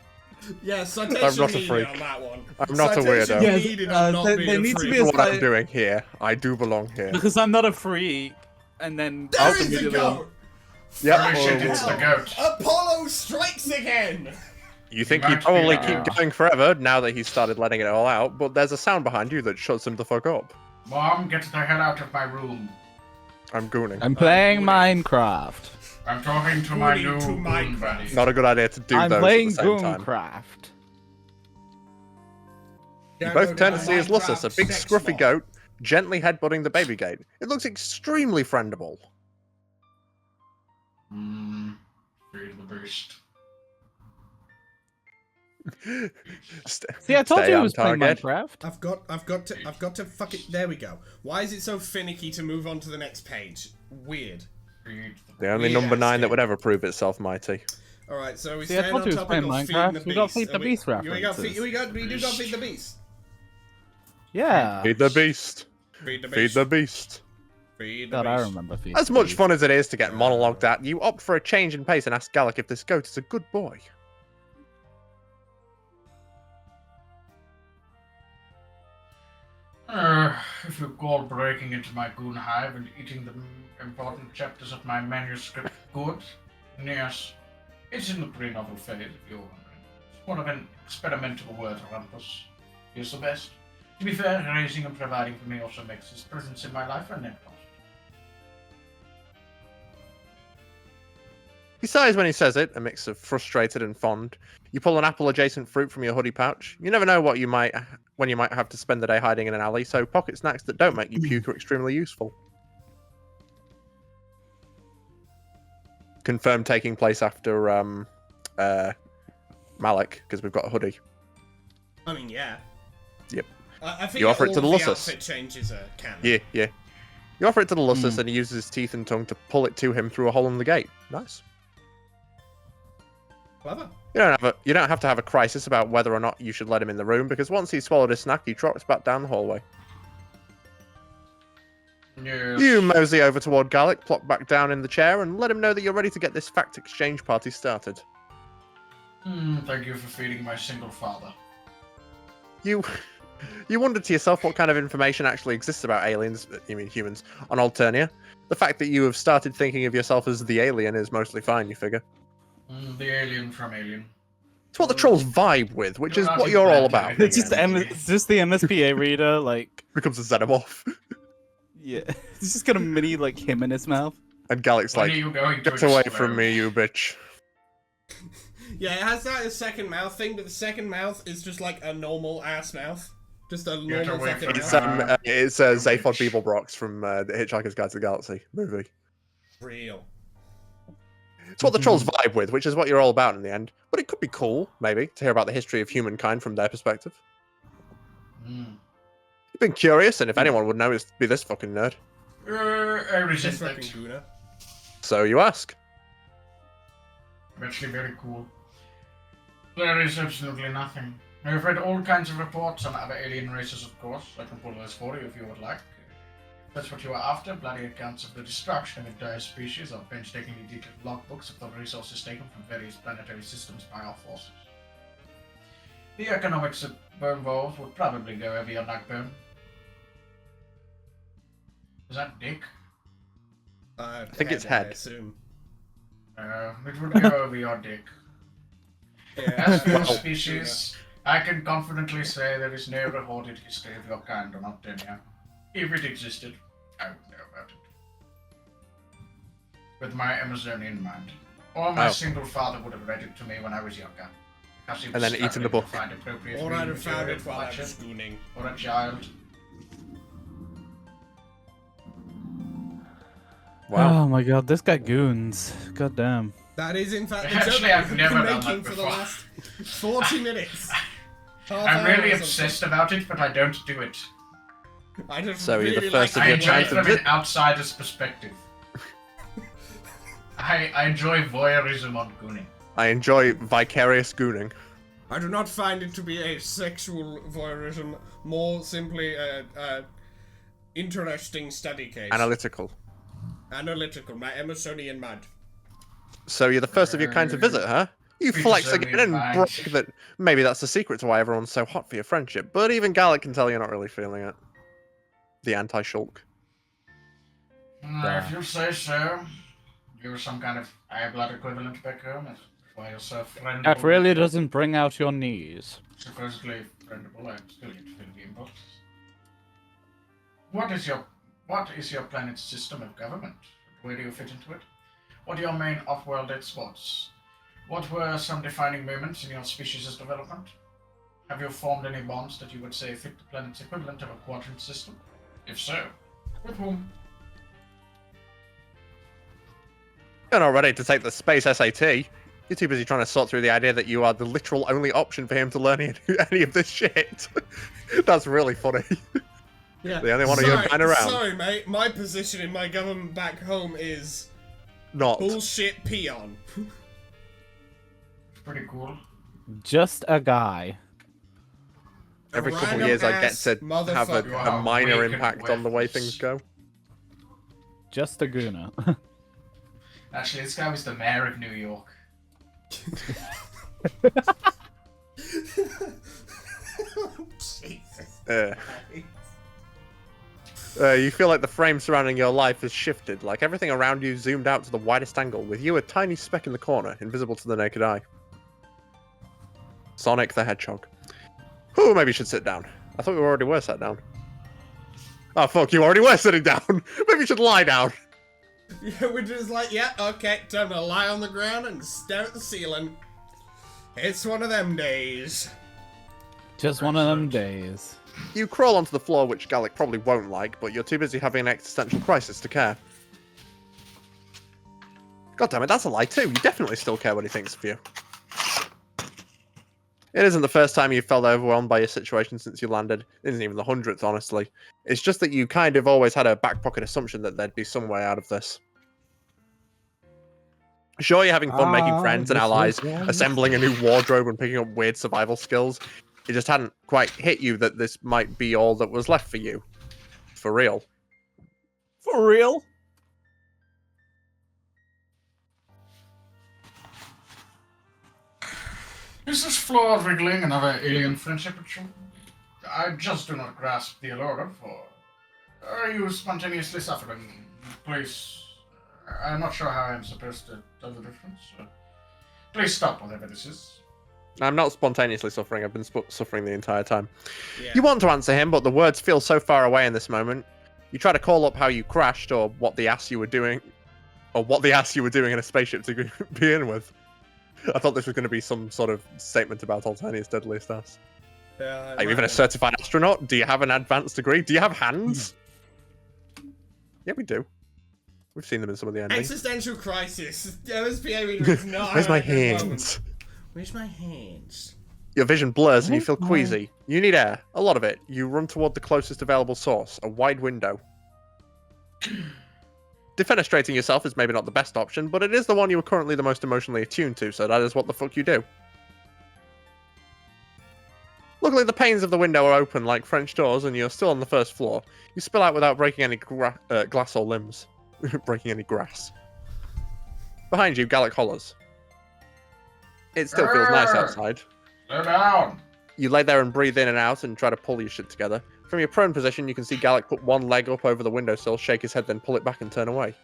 Yeah, citation I'm not a needed freak. on that one. I'm not a Citation weirdo. Yes, needed on not there being a needs to freak. be a What I'm slight- doing here, I do belong here. Because I'm not a freak, and then There is the immediately- goat! Yep. Holy shit, it's the goat. Apollo strikes again! You think Might he'd be probably now. keep going forever now that he's started letting it all out, but there's a sound behind you that shuts him the fuck up. Mom, get the hell out of my room. I'm gooning. I'm playing Minecraft. I'm talking to my Gooning new to goon Minecraft. buddy. Not a good idea to do I'm those playing at the same time. Gooncraft. You both turn to see his Lussus, a big scruffy goat, gently headbutting the baby gate. It looks extremely friendable. Feed the beast. See, I told Stay you I on was playing target. Minecraft. I've got to fuck it. There we go. Why is it so finicky to move on to the next page? Weird. Feed The only Weird number 9 that ass would ever prove itself mighty. Alright, so we See, I stand told on you I was topic playing of feeding Minecraft. the We got beast. Feed the and Beast we got references. we got feed the beast. Yeah. Feed the beast. Feed the Feed beast. the beast. Feed the God, I beast. remember Feed As the much Beast. fun as it is to get monologued at, you opt for a change in pace and ask Gallic if this goat is a good boy. If you call breaking into my goon hive and eating the important chapters of my manuscript good, yes, it's in the pre-novel phase, if you're wondering. It's one of an experimental word rumpus. He's the best. To be fair, raising and providing for me also makes his presence in my life a net cost. He sighs when he says it, a mix of frustrated and fond. You pull an apple-adjacent fruit from your hoodie pouch. You never know when you might have to spend the day hiding in an alley, so pocket snacks that don't make you puke are extremely useful. Confirmed taking place after Malik, because we've got a hoodie. I mean, yeah. Yep. I think You offer it to the all Lussus. outfit changes are canon. Yeah. You offer it to the Lussus, and he uses his teeth and tongue to pull it to him through a hole in the gate. Nice. Clever. You don't have to have a crisis about whether or not you should let him in the room, because once he's swallowed his snack, he trots back down the hallway. Yes. You mosey over toward Gallic, plop back down in the chair, and let him know that you're ready to get this fact exchange party started. Thank you for feeding my single father. You wonder to yourself what kind of information actually exists about aliens, you mean humans, on Alternia. The fact that you have started thinking of yourself as the alien is mostly fine, you figure. The alien from Alien. It's what the trolls vibe with, which You're is not what you're all about. exactly- It's just the MSPA reader, like, Becomes a xenomorph. yeah. He's just got a mini, like, him in his mouth. And Gallic's When are like, you going to get away explode? from me, you bitch. Yeah, it has that second mouth thing, but the second mouth is just like a normal ass mouth. Just a normal away fucking from mouth. It's Zaphod Beeblebrox from the Hitchhiker's Guide to the Galaxy movie. Real. It's what the trolls vibe with, which is what you're all about in the end. But it could be cool, maybe, to hear about the history of humankind from their perspective. You've been curious, and if anyone would know, it'd be this fucking nerd. I resent Just that. fucking Guna. So you ask. I'm actually very cool. There is absolutely nothing. I've read all kinds of reports on other alien races, of course. I can pull those for you if you would like. If that's what you are after, bloody accounts of the destruction of entire species or painstakingly detailed logbooks of the resources taken from various planetary systems by our forces. The economics that were involved would probably go over your neckbone. Is that Dick? I think it's head. I assume. It would go over your dick. Yeah. As for your species, I can confidently say there is no recorded history of your kind on Octania. If it existed, I would know about it. With my Amazonian mind. Or my Oh. single father would have read it to me when I was younger. Because he was And then eaten struggling the to book. Find appropriate Or I'd have found reading it while I material was for gooning. or a child. Wow. Oh my god, this guy goons. God damn. That is in fact the Actually, joke I've we've never been done making that for the before. last 40 minutes. Half I'm hour really or obsessed about it, but I don't do it. I just So you're the really first like of I your enjoy kind it to from an vi- outsider's perspective. I enjoy voyeurism on gooning. I enjoy vicarious gooning. I do not find it to be a sexual voyeurism, more simply a interesting study case. Analytical. Analytical, my Emersonian mad. So you're the first of your kind to visit, huh? You flex again and brag that maybe that's the secret to why everyone's so hot for your friendship, but even Gallic can tell you're not really feeling it. The anti-shulk. If you say so. You're some kind of high-blood equivalent back home. That's why you're so friendable. That really doesn't bring out your knees. Supposedly friendable, I still get to fill the inbox. What is your planet's system of government? Where do you fit into it? What are your main off-world dead spots? What were some defining moments in your species' development? Have you formed any bonds that you would say fit the planet's equivalent of a quadrant system? If so, with whom? You're not ready to take the space SAT. You're too busy trying to sort through the idea that you are the literal only option for him to learn any of this shit. That's really funny. Yeah. The only one of you kind around. Sorry, mate. My position in my government back home is Not. bullshit peon. Pretty cool. Just a guy. Every couple of random years I get ass to have a motherfucker. minor Wicked impact on the way weapons. things go. Just a gooner. Actually, this guy was the mayor of New York. Jesus. You feel like the frame surrounding your life has shifted, like everything around you zoomed out to the widest angle, with you a tiny speck in the corner, invisible to the naked eye. Sonic the Hedgehog. Whew, maybe you should sit down. I thought we already were sat down. Oh fuck, you already were sitting down! Maybe you should lie down! Yeah, we're just like, yeah, okay, time to lie on the ground and stare at the ceiling. It's one of them days. Just one of them days. You crawl onto the floor, which Gallic probably won't like, but you're too busy having an existential crisis to care. God damn it, that's a lie too. You definitely still care what he thinks of you. It isn't the first time you've felt overwhelmed by your situation since you landed. It isn't even the 100th, honestly. It's just that you kind of always had a back pocket assumption that there'd be some way out of this. Sure, you're having fun making friends and allies, assembling a new wardrobe and picking up weird survival skills. It just hadn't quite hit you that this might be all that was left for you. For real. For real? Is this floor wriggling another alien friendship ritual? I just do not grasp the allure of for. Are you spontaneously suffering? Please, I'm not sure how I'm supposed to tell the difference. Please stop whatever this is. I'm not spontaneously suffering. I've been suffering the entire time. Yeah. You want to answer him, but the words feel so far away in this moment. You try to call up how you crashed or what the ass you were doing, in a spaceship to begin with. I thought this was going to be some sort of statement about Altania's deadliest ass. Yeah, Are you even a certified astronaut? Do you have an advanced degree? Do you have hands? Yeah, we do. We've seen them in some of the endings. Existential crisis. MSPA reader is not. Where's my at a good moment. hands? Where's my hands? Your vision blurs and you feel queasy. You need air. A lot of it. You run toward the closest available source, a wide window. Defenestrating yourself is maybe not the best option, but it is the one you are currently the most emotionally attuned to, so that is what the fuck you do. Luckily, the panes of the window are open like French doors, and you're still on the first floor. You spill out without breaking any glass or limbs. Breaking any grass. Behind you, Gallic hollers. It still feels nice outside. Slow down. You lay there and breathe in and out and try to pull your shit together. From your prone position, you can see Gallic put one leg up over the windowsill, shake his head, then pull it back and turn away.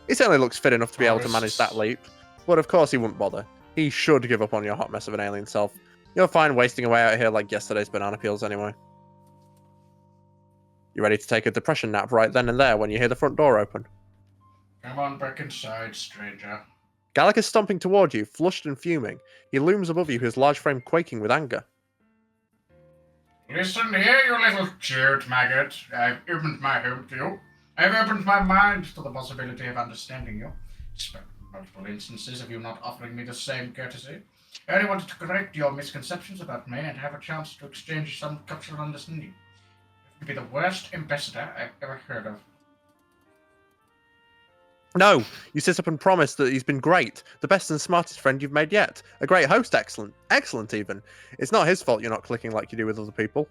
He certainly looks fit enough to be able to manage that leap, but of course he wouldn't bother. He should give up on your hot mess of an alien self. You're fine wasting away out here like yesterday's banana peels anyway. You're ready to take a depression nap right then and there when you hear the front door open. Come on back inside, stranger. Gallic is stomping toward you, flushed and fuming. He looms above you, his large frame quaking with anger. Listen here, you little cheered maggot. I've opened my home to you. I've opened my mind to the possibility of understanding you. Despite multiple instances of you not offering me the same courtesy. I only wanted to correct your misconceptions about me and have a chance to exchange some cultural understanding. You'd be the worst ambassador I've ever heard of. No, you sit up and promise that he's been great, the best and smartest friend you've made yet. A great host, excellent even. It's not his fault you're not clicking like you do with other people.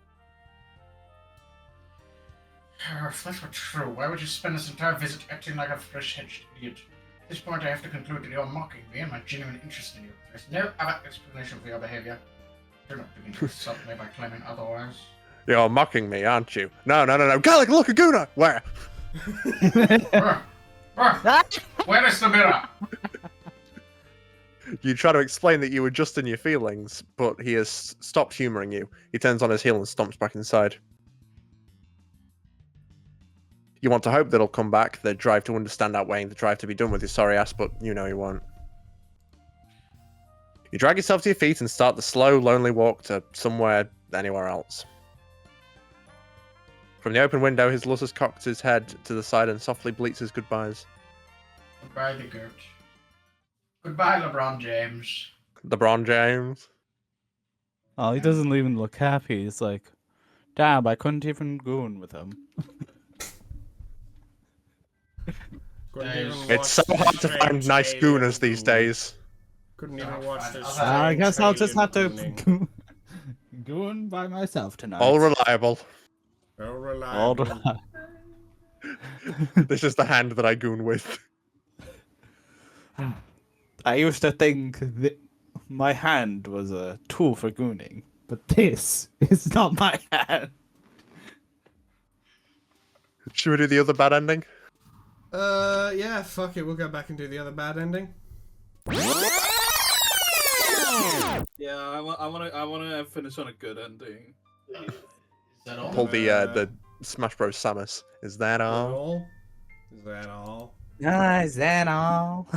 If that were true, why would you spend this entire visit acting like a fresh-hedged idiot? At this point, I have to conclude that you're mocking me and my genuine interest in you. There's no other explanation for your behavior. Do not begin to insult me by claiming otherwise. You're mocking me, aren't you? No. Gallic, look, Aguna! Where? Where is the mirror? You try to explain that you were just in your feelings, but he has stopped humouring you. He turns on his heel and stomps back inside. You want to hope that he'll come back, the drive to understand outweighing the drive to be done with his sorry ass, but you know he won't. You drag yourself to your feet and start the slow, lonely walk to anywhere else. From the open window, his lusus cocks his head to the side and softly bleats his goodbyes. Goodbye, the goat. Goodbye, LeBron James. LeBron James. Oh, he doesn't even look happy. He's like, damn, I couldn't even goon with him. It's so hard to find nice gooners these days. Couldn't even watch this. I guess I'll just have to goon by myself tonight. All reliable. All reliable. This is the hand that I goon with. I used to think that my hand was a tool for gooning, but this is not my hand. Should we do the other bad ending? Yeah, fuck it. We'll go back and do the other bad ending. Yeah, I want to finish on a good ending. Is that all? Pull the Smash Bros. Samus. Is that all? Is that all? Is that all?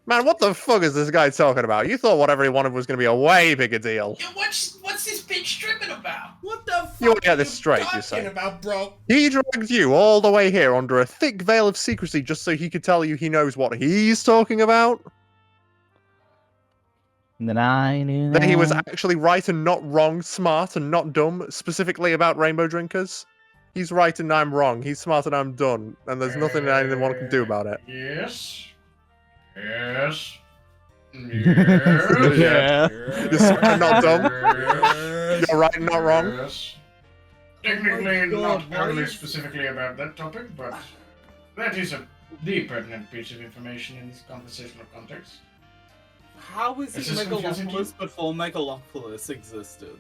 Man, what the fuck is this guy talking about? You thought whatever he wanted was going to be a way bigger deal. Yeah, what's this bitch tripping about? What the fuck You want to get are this you straight, you talking say? about, bro? He dragged you all the way here under a thick veil of secrecy just so he could tell you he knows what he's talking about? And then I knew That he was actually right and not wrong, smart and not dumb, specifically about rainbow drinkers? He's right and I'm wrong, he's smart and I'm done, and there's nothing anyone can do about it. Yes. Yes. Yeah. You're smart and not dumb. You're right and not wrong. Yes. Technically, not only specifically about that topic, but that is the pertinent piece of information in this conversational context. How is Is it this confusing to you? Megalopolis before Megalopolis existed?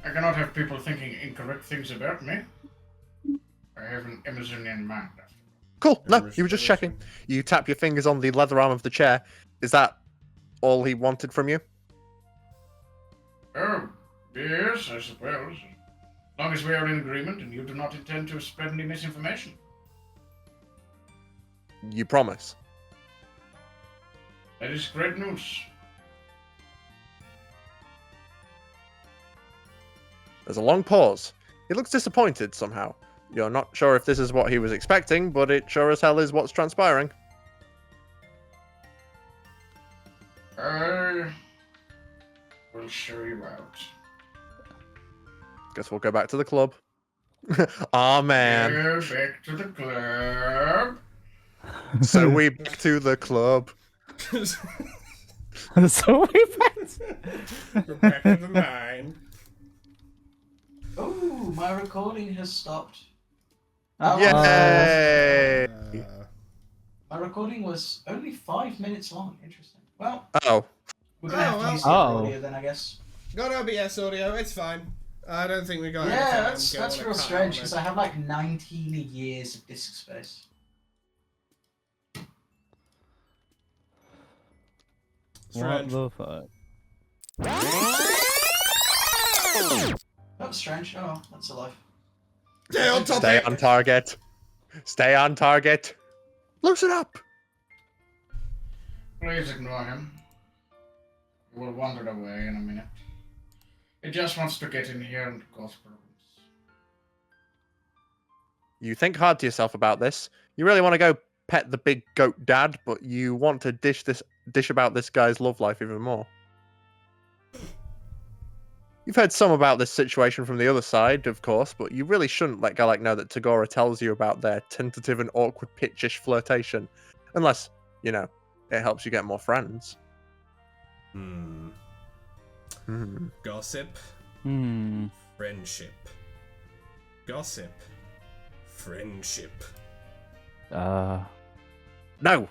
I cannot have people thinking incorrect things about me. I have an Amazonian mind. Cool, no, you were just checking. You tap your fingers on the leather arm of the chair. Is that all he wanted from you? Oh, yes, I suppose. As long as we are in agreement and you do not intend to spread any misinformation. You promise? That is great news. There's a long pause. He looks disappointed somehow. You're not sure if this is what he was expecting, but it sure as hell is what's transpiring. I will show you out. Guess we'll go back to the club. Aw, man. Go back to the club. So we back to the club. So we went. We're back to the mine. Oh, my recording has stopped. Yay! My recording was only 5 minutes long. Interesting. Well, Oh. we're gonna have to use the Oh. audio then, I guess. Got OBS audio, it's fine. I don't think we got anything Yeah, else that's going real on strange it. because I have like 19 years of disk space. What Strange. the fuck? That was strange. Oh, well, that's a life. Stay on topic! Stay on target. Stay on target. Loosen up. Please ignore him. He will wander away in a minute. He just wants to get in here and cause problems. You think hard to yourself about this. You really want to go pet the big goat dad, but you want to dish about this guy's love life even more. You've heard some about this situation from the other side, of course, but you really shouldn't let Galek know that Tagora tells you about their tentative and awkward pitchish flirtation. Unless, you know, it helps you get more friends. Gossip. Friendship. Gossip. Friendship. No!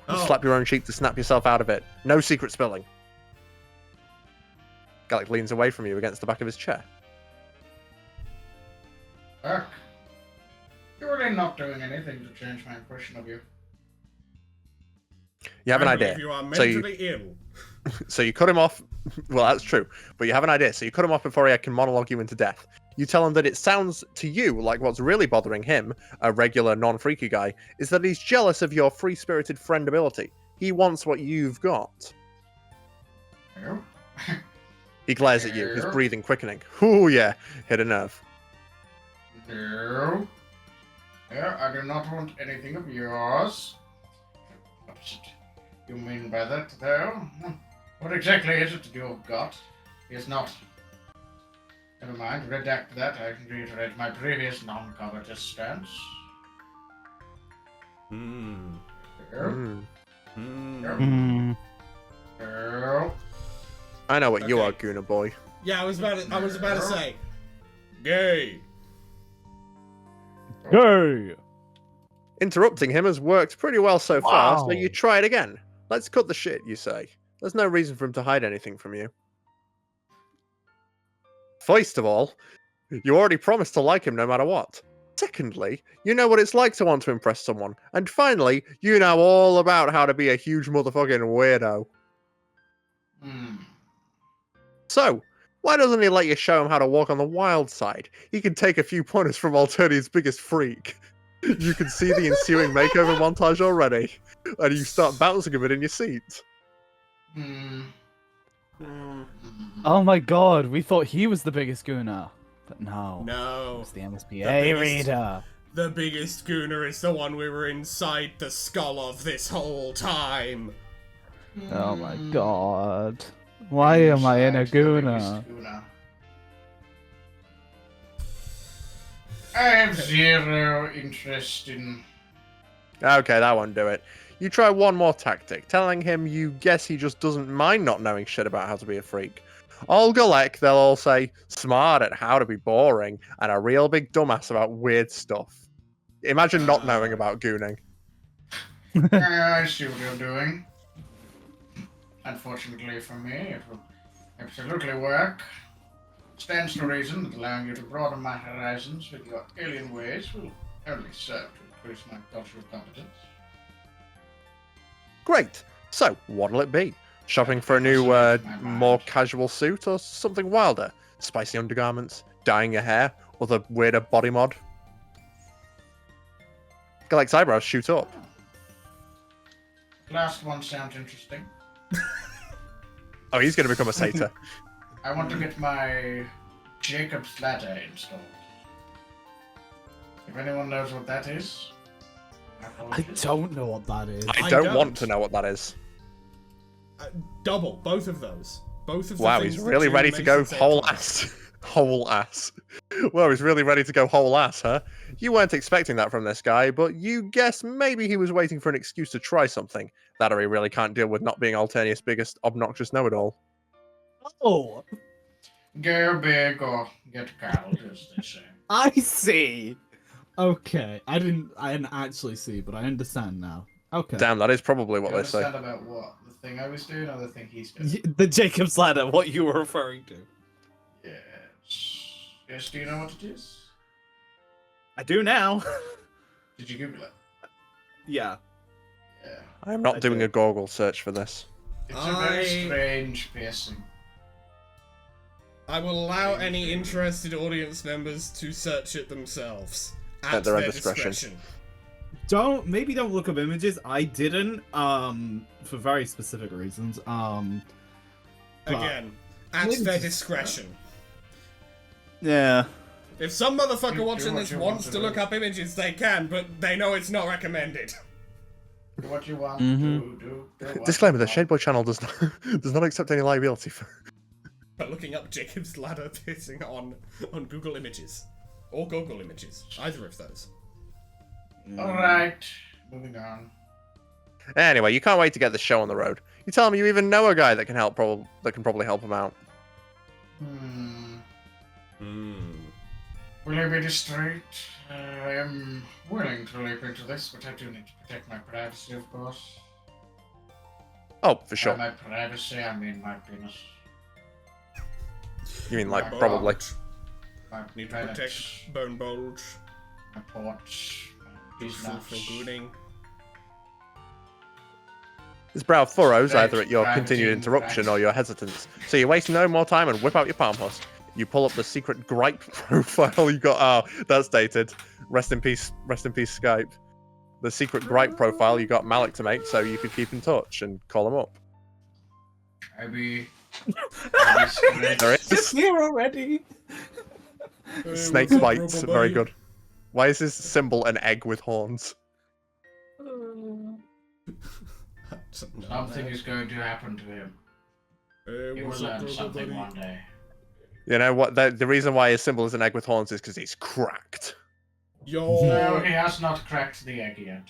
Oh. Slap your own cheek to snap yourself out of it. No secret spilling. Galek leans away from you against the back of his chair. Fuck. You're really not doing anything to change my impression of you. You have an I idea. believe you are mentally ill. So you cut him off. Well, that's true. But you have an idea. So you cut him off before he can monologue you into death. You tell him that it sounds to you like what's really bothering him, a regular, non-freaky guy, is that he's jealous of your free-spirited friend ability. He wants what you've got. You? He glares at you, his breathing quickening. Ooh, yeah, hit a nerve. No. Yeah, I do not want anything of yours. What is it you mean by that, though? What exactly is it that you've got? It's not. Never mind, redact that. I can reiterate my previous non-covetous stance. No. No. I know what you Okay. are, Gooner boy. Yeah, I was about to say. Gay. Hey! Interrupting him has worked pretty well so far, so Wow. you try it again. Let's cut the shit, you say. There's no reason for him to hide anything from you. First of all, you already promised to like him no matter what. Secondly, you know what it's like to want to impress someone. And finally, you know all about how to be a huge motherfucking weirdo. So, why doesn't he let you show him how to walk on the wild side? He can take a few pointers from Alternia's biggest freak. You can see the ensuing makeover montage already, and you start bouncing a bit in your seat. Oh my god, we thought he was the biggest gooner. But no. No. It's the MSPA biggest- reader. The biggest gooner is the one we were inside the skull of this whole time. Oh my god. Why am I in a gooner? I have zero interest in. Okay, that won't do it. You try one more tactic, telling him you guess he just doesn't mind not knowing shit about how to be a freak. All Galek, they'll all say, smart at how to be boring, and a real big dumbass about weird stuff. Imagine not knowing about gooning. I see what you're doing. Unfortunately for me, it will absolutely work. Stands to reason that allowing you to broaden my horizons with your alien ways will only serve to increase my cultural competence. Great. So, what'll it be? Shopping for a new, more casual suit, or something wilder? Spicy undergarments, dyeing your hair, other weirder body mod? Galek's eyebrows shoot up. Last one sounds interesting. Oh, he's going to become a satyr. I want to get my Jacob's ladder installed. If anyone knows what that is, I don't know what that is. I I don't don't. want to know what that is. Double, both of those. Both of the Wow, things he's that really you ready to go mentioned say whole twice. ass. Whole ass. Well, he's really ready to go whole ass, huh? You weren't expecting that from this guy, but you guess maybe he was waiting for an excuse to try something. That or he really can't deal with not being Alternia's biggest obnoxious know-it-all. Oh, Go big or get cold, as they say. I see. Okay, I didn't actually see, but I understand now. Okay. Damn, that is probably what You they say. understand about what? The thing I was doing or the thing he's doing? The Jacob's ladder, what you were referring to. Yes. Yes, do you know what it is? I do now. Did you Google it? Yeah. Yeah. I am not I doing do. a Google search for this. It's a very strange piercing. I will allow any interested audience members to search it themselves at their own their discretion. discretion. Maybe don't look up images. I didn't, for very specific reasons. But- Again, at their discretion. Yeah. If some motherfucker Do watching what this you want wants to to do. look up images, they can, but they know it's not recommended. Do what you want Mhm. to do. What Disclaimer: you the want. Shadeboy channel does not accept any liability for. by looking up Jacob's Ladder piercing on Google Images. Or Google Images. Either of those. Alright, moving on. Anyway, you can't wait to get the show on the road. You tell him you even know a guy that can help. That can probably help him out. Will I be discreet? I am willing to leap into this, but I do need to protect my privacy, of course. Oh, for sure. By my privacy, I mean my penis. You mean like My probably? My Need to penis, protect bone bulge. my porch, my Useful for business. gooning. His brow furrows Right, either at your right, continued right. interruption or your hesitance. So you waste no more time and whip out your palm husk. You pull up the secret gripe profile you got. Oh, that's dated. Rest in peace, Skype. The secret gripe profile you got Malik to make so you could keep in touch and call him up. Maybe. There it It's is. here already. Snake what's up, bites. Robo Very Buddy? good. Why is his symbol an egg with horns? Something is going to happen to him. Hey, He will what's up, learn Robo something Buddy? one day. You know what? The reason why his symbol is an egg with horns is because he's cracked. Yo! No, he has not cracked the egg yet.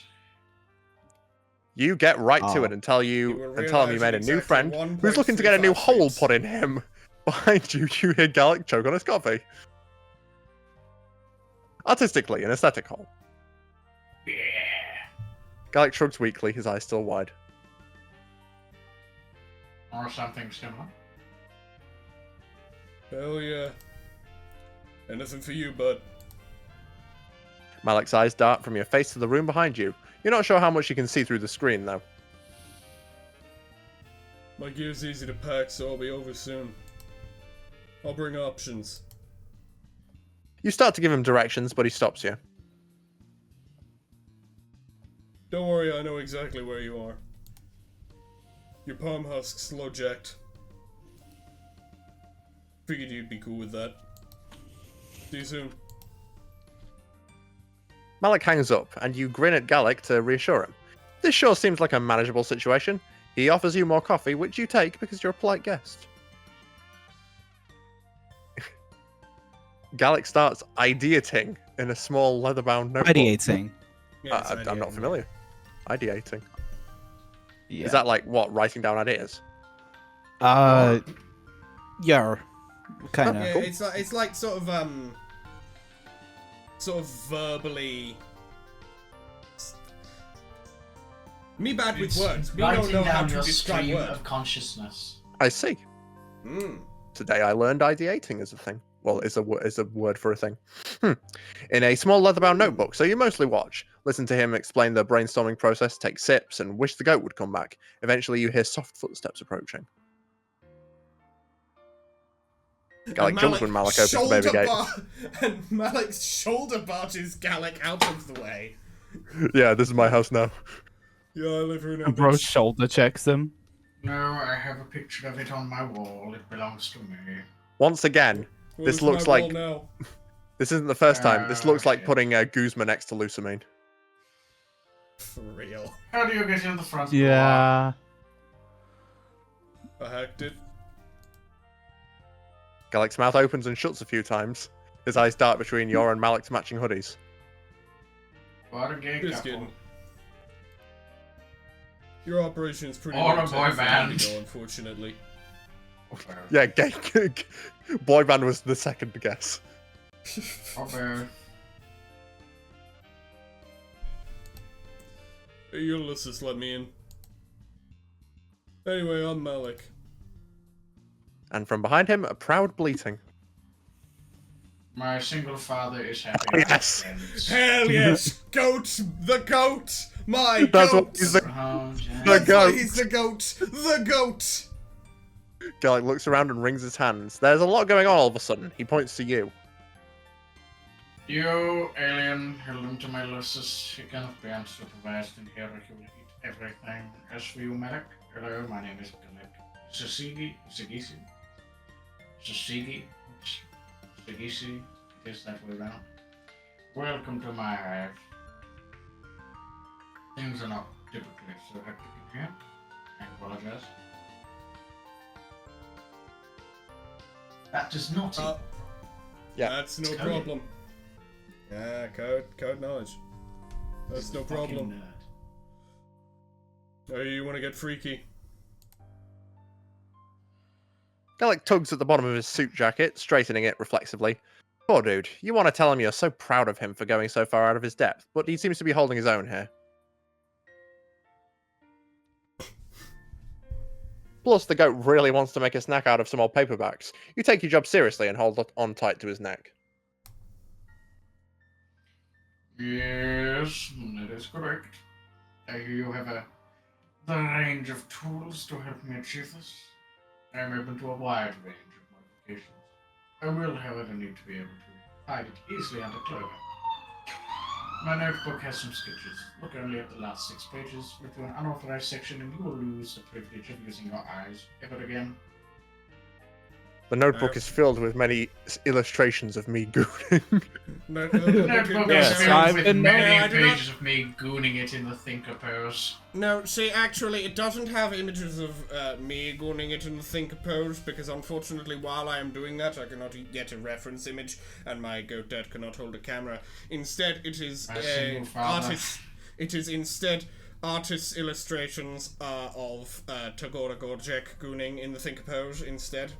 You get right to Oh. it and tell You him will you realize made a in new exactly friend who's looking to get a new 1.35 hole minutes. put in him. Behind you, you hear Gallic choke on his coffee. Artistically, an aesthetic hole. Yeah. Gallic shrugs weakly, his eyes still wide. Or something similar. Hell yeah. Anything for you, bud. Malik's eyes dart from your face to the room behind you. You're not sure how much you can see through the screen, though. My gear's easy to pack, so I'll be over soon. I'll bring options. You start to give him directions, but he stops you. Don't worry, I know exactly where you are. Your palm husk's low jacked. Figured you'd be cool with that. See you soon. Malik hangs up, and you grin at Gallic to reassure him. This sure seems like a manageable situation. He offers you more coffee, which you take because you're a polite guest. Gallic starts ideating in a small leather-bound notebook. Ideating. Yeah, it's I'm not ideating. familiar. Ideating. Yeah. Is that like what? Writing down ideas? Yeah. Kind of. Yeah, Cool. it's like sort of verbally. Me bad with It's words. Me don't writing know how down to your describe stream words. of consciousness. I see. Today I learned ideating is a thing. Well, is a word for a thing. In a small leather-bound notebook, so you mostly watch, listen to him explain the brainstorming process, take sips, and wish the goat would come back. Eventually, you hear soft footsteps approaching. Gallic jumps when Malik opens the baby gate. And Malik's shoulder barges Gallic out of the way. Yeah, this is my house now. Yeah, I live here in a And bro bitch. shoulder checks him. No, I have a picture of it on my wall. It belongs to me. Once again, Where's this looks my wall like now? this isn't the first time. This looks like Okay. putting Guzma next to Lusamine. For real. How do you get in the front door? Yeah. I hacked it. Gallic's mouth opens and shuts a few times. His eyes dart between your and Malik's matching hoodies. What a gay Just couple. kidding. Your operation's pretty Or a limited boy for band. Indigo, unfortunately. Yeah, gay boy band was the second guess. Okay. Hey, Ulysses, let me in. Anyway, I'm Malik. And from behind him, a proud bleating. My single father is happy. Oh, yes. Friends. Hell yes! Goat! The goat! My That's goat! what he's the Oh, Jack. The That's why goat. he's the goat! The goat! Gallic looks around and wrings his hands. There's a lot going on all of a sudden. He points to you. You, alien, held him to my Ulysses. He cannot be unsupervised in here. He will eat everything. As for you, Malik, hello, my name is Gallic. Sagisi. It is that way round. Welcome to my hive. Things are not typically so hectic in here. I apologize. That is naughty. Yeah. That's no Coding. problem. Yeah, code knowledge. That's no problem. Fucking nerd. Oh, you want to get freaky? Gallic tugs at the bottom of his suit jacket, straightening it reflexively. Poor dude, you want to tell him you're so proud of him for going so far out of his depth, but he seems to be holding his own here. Plus, the goat really wants to make a snack out of some old paperbacks. You take your job seriously and hold on tight to his neck. Yes, that is correct. I hear you have the range of tools to help me achieve this. I am open to a wide range of modifications. I will, however, need to be able to hide it easily under clothing. My notebook has some sketches. Look only at the last 6 pages. Read to an unauthorized section and you will lose the privilege of using your eyes ever again. The notebook is filled with many illustrations of me gooning. The notebook is filled with many pages of me gooning it in the thinker pose. No, see, actually, it doesn't have images of me gooning it in the thinker pose, because unfortunately, while I am doing that, I cannot get a reference image, and my goat dad cannot hold a camera. Instead, it is artists' illustrations of Tagora Gorjek gooning in the thinker pose instead.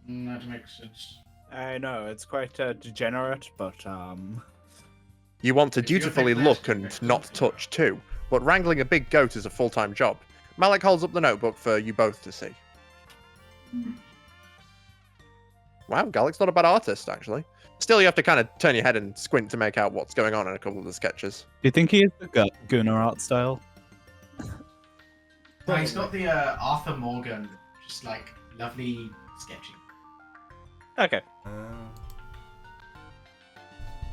That makes sense. I know, it's quite degenerate, but You want to dutifully look and not touch too, but wrangling a big goat is a full-time job. Malik holds up the notebook for you both to see. Wow, Gallic's not a bad artist, actually. Still, you have to kind of turn your head and squint to make out what's going on in a couple of the sketches. do you think he is the Gunnar art style? No, he's got the Arthur Morgan, just like lovely sketching. Okay.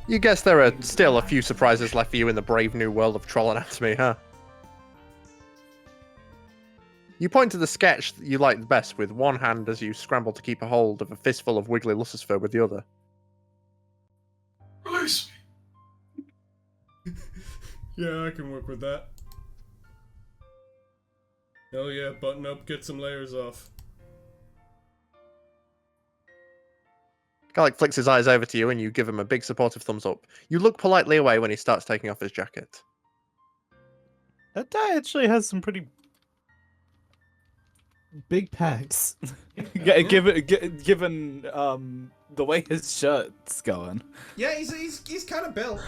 You guess there are still a few surprises left for you in the brave new world of troll anatomy, huh? You point to the sketch that you like the best with one hand as you scramble to keep a hold of a fistful of wiggly Lucifer with the other. Release me. Yeah, I can work with that. Hell yeah, button up, get some layers off. Gallic flicks his eyes over to you and you give him a big supportive thumbs up. You look politely away when he starts taking off his jacket. That guy actually has some pretty big pecs. Given the way his shirt's going. Yeah, he's kind of built.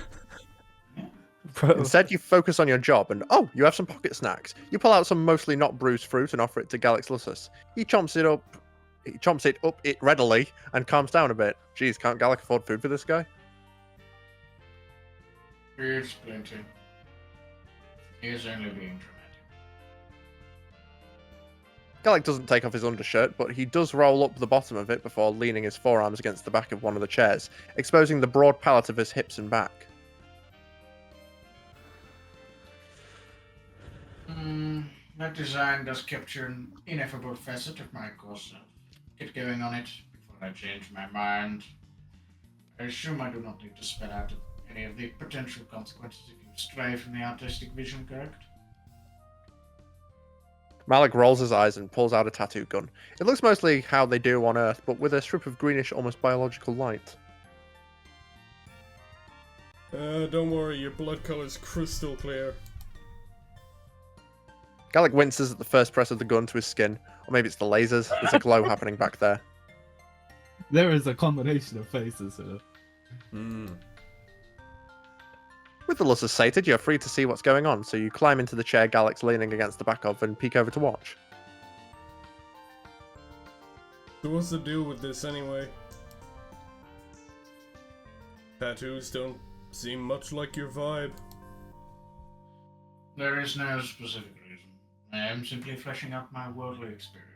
Instead, you focus on your job and, oh, you have some pocket snacks. You pull out some mostly not bruised fruit and offer it to Gallic's Lusus. He chomps it up readily and calms down a bit. Jeez, can't Gallic afford food for this guy? Here's plenty. He's only being dramatic. Gallic doesn't take off his undershirt, but he does roll up the bottom of it before leaning his forearms against the back of one of the chairs, exposing the broad palate of his hips and back. That design does capture an ineffable facet of my course. Get going on it before I change my mind. I assume I do not need to spell out any of the potential consequences if you stray from the artistic vision, correct? Malik rolls his eyes and pulls out a tattoo gun. It looks mostly how they do on Earth, but with a strip of greenish, almost biological light. Don't worry, your blood color's crystal clear. Gallic winces at the first press of the gun to his skin, or maybe it's the lasers. There's a glow happening back there. There is a combination of faces here. With the Lusus sated, you're free to see what's going on, so you climb into the chair Gallic's leaning against the back of and peek over to watch. So what's the deal with this anyway? Tattoos don't seem much like your vibe. There is no specific reason. I am simply fleshing out my worldly experiences.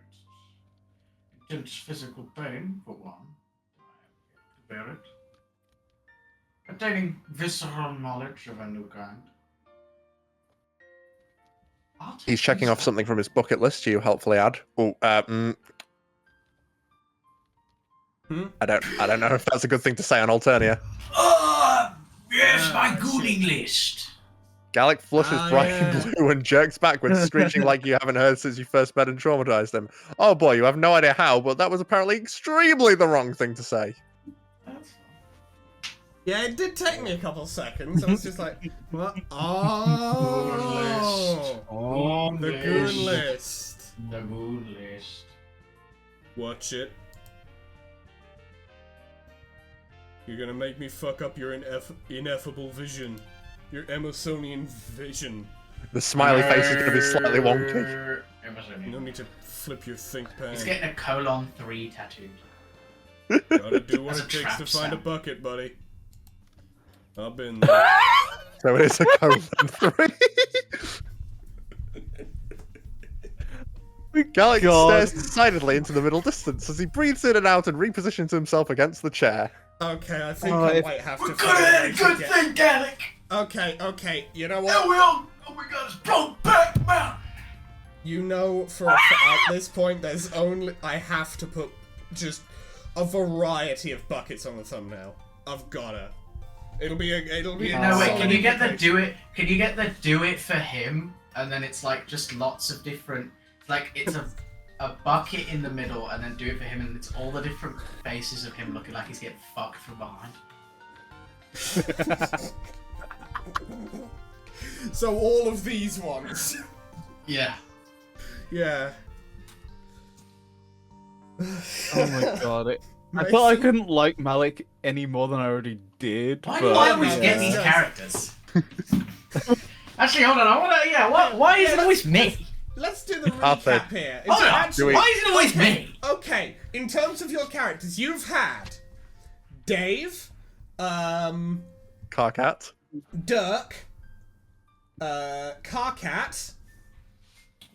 Intense physical pain, for one. I am able to bear it. Attaining visceral knowledge of a new kind. He's checking off something from his bucket list, you helpfully add. I don't know if that's a good thing to say on Alternia. Yes, my gooning list. Gallic flushes bright blue and jerks backwards, screeching like you haven't heard since you first met and traumatized him. Oh boy, you have no idea how, but that was apparently extremely the wrong thing to say. Yeah, it did take me a couple seconds. I was just like, what? Oh, the goon list. The goon list. Watch it. You're gonna make me fuck up your ineffable vision. Your Emersonian vision. The smiley face is gonna be slightly wonky. You don't need to flip your think pan. He's getting a colon 3 tattooed. Gotta do what it takes to find a bucket, buddy. I've been there. So it is a colon 3. Gallic stares decidedly into the middle distance as he breathes in and out and repositions himself against the chair. Okay, I think I might have to. Good thing, Gallic. Okay. You know what? Now all we got is Brokeback Mountain. You know, at this point, there's only I have to put just a variety of buckets on the thumbnail. I've gotta. It'll be. No wait, can you get the do it? Can you get the do it for him? And then it's like just lots of different. Like it's a bucket in the middle, and then do it for him, and it's all the different faces of him looking like he's getting fucked from behind. So all of these ones. Yeah. Yeah. Oh my god. I thought I couldn't like Malik any more than I already did. Why do I always get these characters? Actually, hold on. I wanna. Yeah. Why is it always me? Let's do the recap here. Why is it always me? Okay, in terms of your characters, you've had Dave, Carcat, Dirk, Carcat,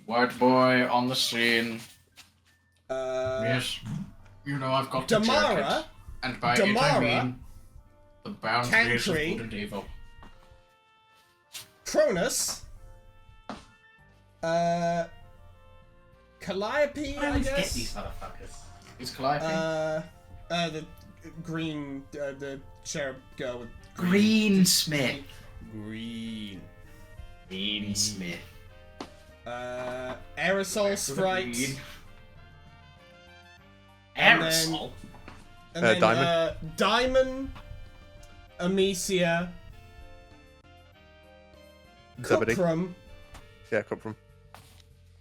White boy on the scene. Yes. You know I've got Damara, and by it I mean the boundaries of good and evil. Cronus, Calliope, I guess. Get these motherfuckers. Who's Calliope? The green, the cherub girl with Green Smith. Green Smith. Aerosol Sprite. Green. And Aerosol. then Diamond. Diamond, Amicia, Zebedee. Cuprum, Yeah, Cuprum.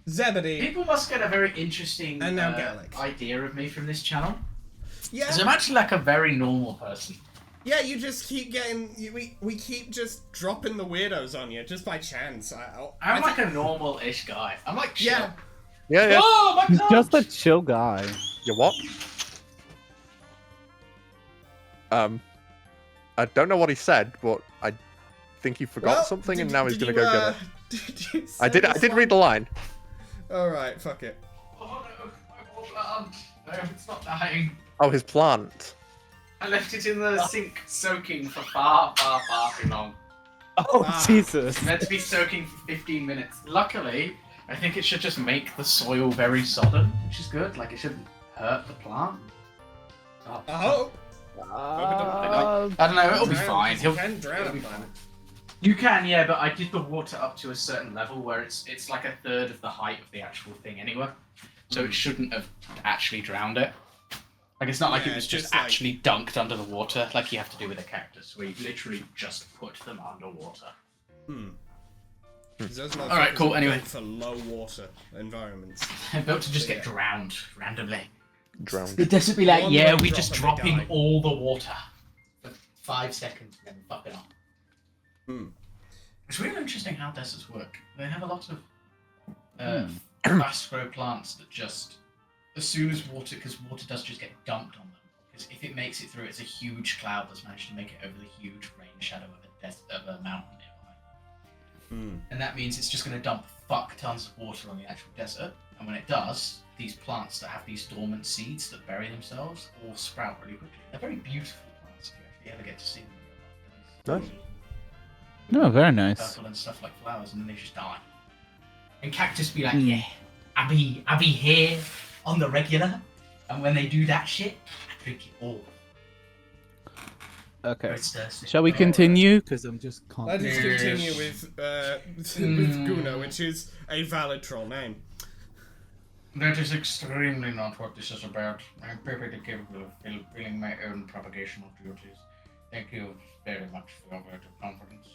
Zebedee. People must get a very interesting And now Gallic. idea of me from this channel. Yeah. Because I'm actually like a very normal person. Yeah, you just keep getting. We keep just dropping the weirdos on you just by chance. I'm like a normal-ish guy. I'm like chill. Yeah. Yeah. Oh my He's god! just a chill guy. You what? I don't know what he said, but I think he forgot something, and now he's gonna go get it. I did read the line. All right, fuck it. Oh no, my poor plant. No, it's not dying. Oh, his plant. I left it in the sink soaking for far too long. Oh, Jesus. It's meant to be soaking for 15 minutes. Luckily, I think it should just make the soil very sodden, which is good. Like, it shouldn't hurt the plant. Oh, I hope. I don't know, it'll be fine. You can drown it'll be a fine. plant. You can, yeah, but I did the water up to a certain level where it's like a third of the height of the actual thing anyway. So it shouldn't have actually drowned it. Like, it's not like Yeah, it was it's just just like- actually dunked under the water, like you have to do with a cactus, where you literally just put them underwater. Alright, cool, anyway. For low water environments. They're built to just get drowned randomly. Drowned. It'd just be like, One yeah, more we drop just and they Dropping die. all the water for 5 seconds and then fuck it off. It's really interesting how deserts work. They have a lot of fast grow plants that just, as soon as water, because water does just get dumped on them. Because if it makes it through, it's a huge cloud that's managed to make it over the huge rain shadow of a mountain nearby. And that means it's just going to dump fuck tons of water on the actual desert. And when it does, these plants that have these dormant seeds that bury themselves all sprout really quickly. They're very beautiful plants if you ever get to see them. Nice. No, very nice. Purple and stuff like flowers, and then they just die. And cactus be like, yeah, I be here on the regular, and when they do that shit, I drink it all. Okay. It's thirsty. Shall we continue? Because I'm just can't. Let's just Yes. continue with Guna, which is a valid troll name. That is extremely not what this is about. I'm perfectly capable of fulfilling my own propagational duties. Thank you very much for your vote of confidence.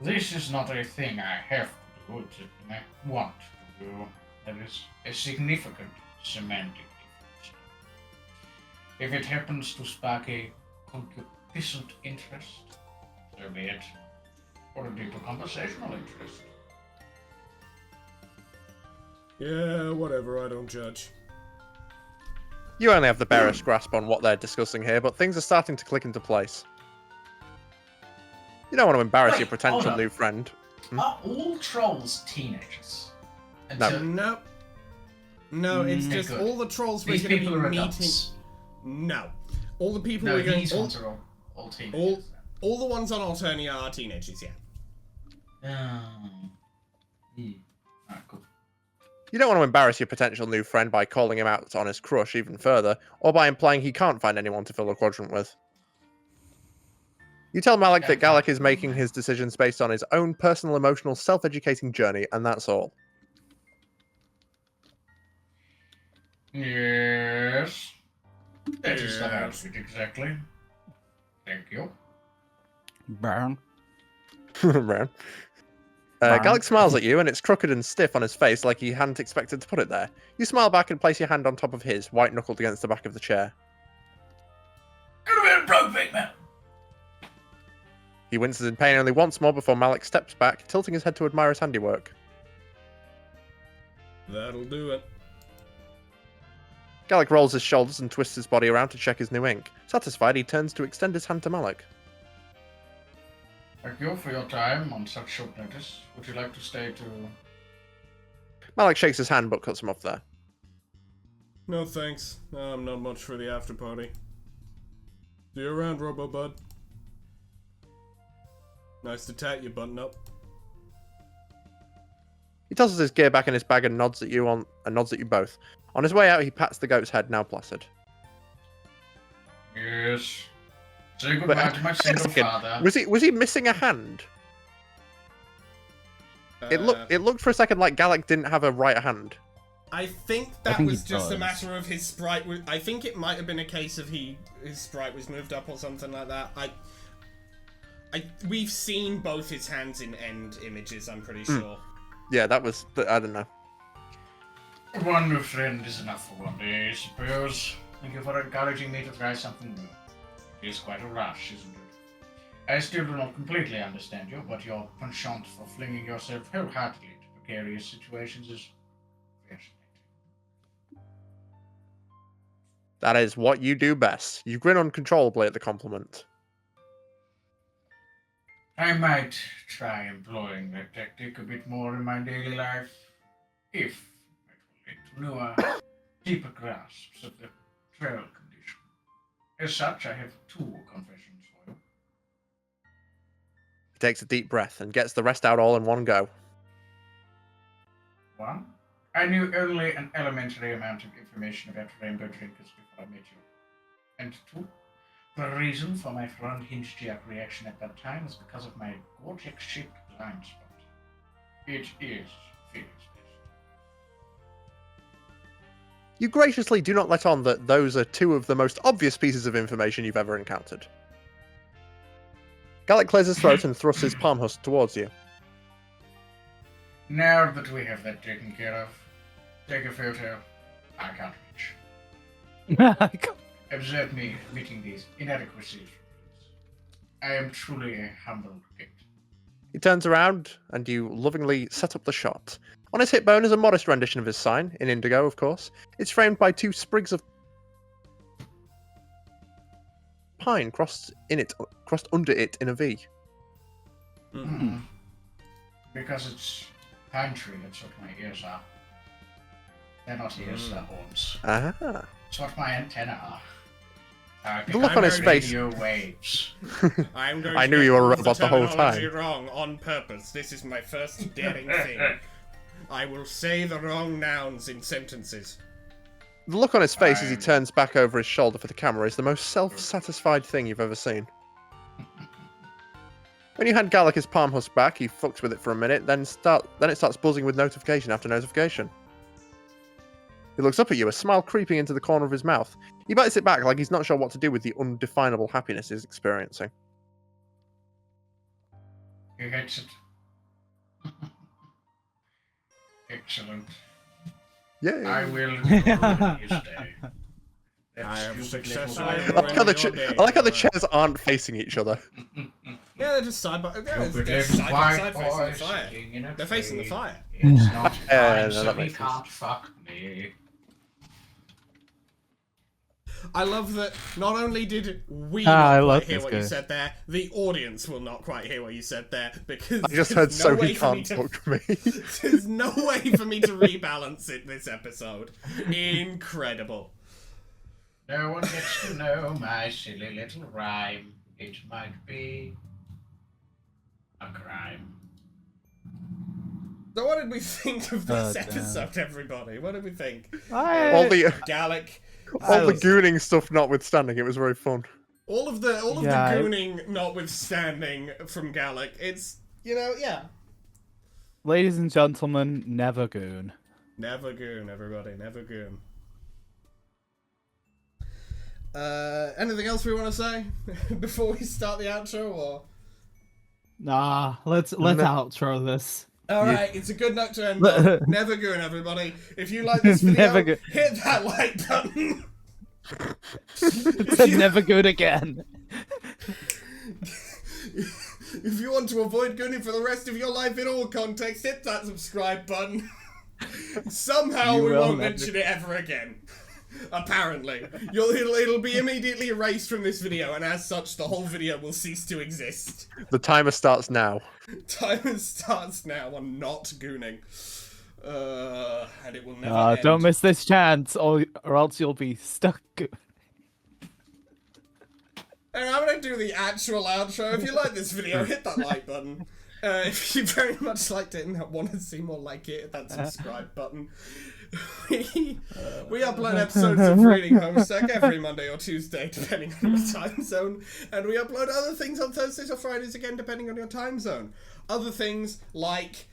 This is not a thing I have to do, it's a thing I want to do. There is a significant semantic difference. If it happens to spark a concupiscent interest, so be it. Or a deeper conversational interest. Yeah, whatever, I don't judge. You only have the barest grasp on what they're discussing here, but things are starting to click into place. You don't want to embarrass your Wait, hold potential on. new friend. Are all trolls teenagers? No. No, it's just good. all the trolls we're These going to people be are meeting. adults. No. All the people No, we're going these ones are all teenagers. all the ones on Alternia are teenagers, yeah. Alright, cool. You don't want to embarrass your potential new friend by calling him out on his crush even further, or by implying he can't find anyone to fill a quadrant with. You tell Malik that Gallic is making his decisions based on his own personal, emotional, self-educating journey, and that's all. Yes. That is the Yes. outfit exactly. Thank you. Brown. Brown. Gallic smiles at you, and it's crooked and stiff on his face like he hadn't expected to put it there. You smile back and place your hand on top of his, white-knuckled against the back of the chair. Could have been a broke big man. He winces in pain only once more before Malik steps back, tilting his head to admire his handiwork. That'll do it. Gallic rolls his shoulders and twists his body around to check his new ink. Satisfied, he turns to extend his hand to Malik. Thank you for your time on such short notice. Would you like to stay to... Malik shakes his hand but cuts him off there. No thanks. I'm not much for the after party. See you around, Robo-Bud. Nice to tat you, button up. He tosses his gear back in his bag and nods at you both. On his way out, he pats the goat's head, now placid. Yes. Say goodbye to my single father. Was he missing a hand? It looked for a second like Gallic didn't have a right hand. I think that think was he just a does. matter of his sprite. I think it might have been a case of his sprite was moved up or something like that. We've seen both his hands in end images, I'm pretty sure. Yeah, that was... I don't know. One new friend is enough for one day, I suppose. Thank you for encouraging me to try something new. It is quite a rush, isn't it? I still do not completely understand you, but your penchant for flinging yourself wholeheartedly into precarious situations is fascinating. That is what you do best. You grin uncontrollably at the compliment. I might try employing that tactic a bit more in my daily life, if it will lead to newer, deeper grasps of the trail condition. As such, I have 2 confessions for you. He takes a deep breath and gets the rest out all in one go. 1. I knew only an elementary amount of information about rainbow drinkers before I met you. And 2. The reason for my front-hinged reaction at that time is because of my Gore-Tex-shaped blind spot. It is Felix. You graciously do not let on that those are 2 of the most obvious pieces of information you've ever encountered. Gallic clears his throat and thrusts his palm husk towards you. Now that we have that taken care of, take a photo. I can't reach. Observe me meeting these inadequacies. I am truly a humble git. He turns around, and you lovingly set up the shot. On his hip bone is a modest rendition of his sign, in indigo, of course. It's framed by 2 sprigs of pine crossed under it in a V. Because it's pine tree, that's what my ears are. They're not ears, they're horns. Ah. That's what my antennae are. The look on his face. Radio waves. I'm going I to knew get you were all a robot the whole terminology time. wrong on purpose. This is my first daring thing. I will say the wrong nouns in sentences. The look on his face as he turns back over his shoulder for the camera is the most self-satisfied thing you've ever seen. When you hand Gallic his palm husk back, he fucks with it for a minute, then it starts buzzing with notification after notification. He looks up at you, a smile creeping into the corner of his mouth. He bites it back like he's not sure what to do with the undefinable happiness he's experiencing. He hates it. Excellent. Yeah. I will ruin his day. I have successfully. I like how the chairs aren't facing each other. Yeah, they're just side by side facing the fire. They're facing the fire. It's not Yeah, fine, no, so that he makes sense. can't fuck me. I love that not only did we I not love quite hear this what guy. you said there, the audience will not quite hear what you said there, because I just heard there's so no he way for me can't to fuck me. there's no way for me to rebalance it this episode. Incredible. No one gets to know my silly little rhyme. It might be a crime. So what did we think of this damn. episode, everybody? What did we think? All the Gallic, gooning stuff notwithstanding, it was very fun. all of the Yeah, gooning notwithstanding from Gallic, it's, yeah. Ladies and gentlemen, never goon. Never goon, everybody, never goon. Anything else we want to say before we start the outro, or? Nah, let's outro this. Alright, it's a good note to end on. Never goon, everybody. If you like this video, Never goon. hit that like button. Never goon again. If you want to avoid gooning for the rest of your life in all contexts, hit that subscribe button. Somehow You we will won't never- mention it ever again. Apparently. It'll be immediately erased from this video, and as such, the whole video will cease to exist. The timer starts now. Timer starts now on not gooning. And it will never end. Don't miss this chance, or else you'll be stuck. And I'm gonna do the actual outro. If you like this video, hit that like button. If you very much liked it and want to see more like it, hit that subscribe button. We upload episodes of Reading Homestuck every Monday or Tuesday, depending on your time zone. And we upload other things on Thursdays or Fridays, again, depending on your time zone. Other things like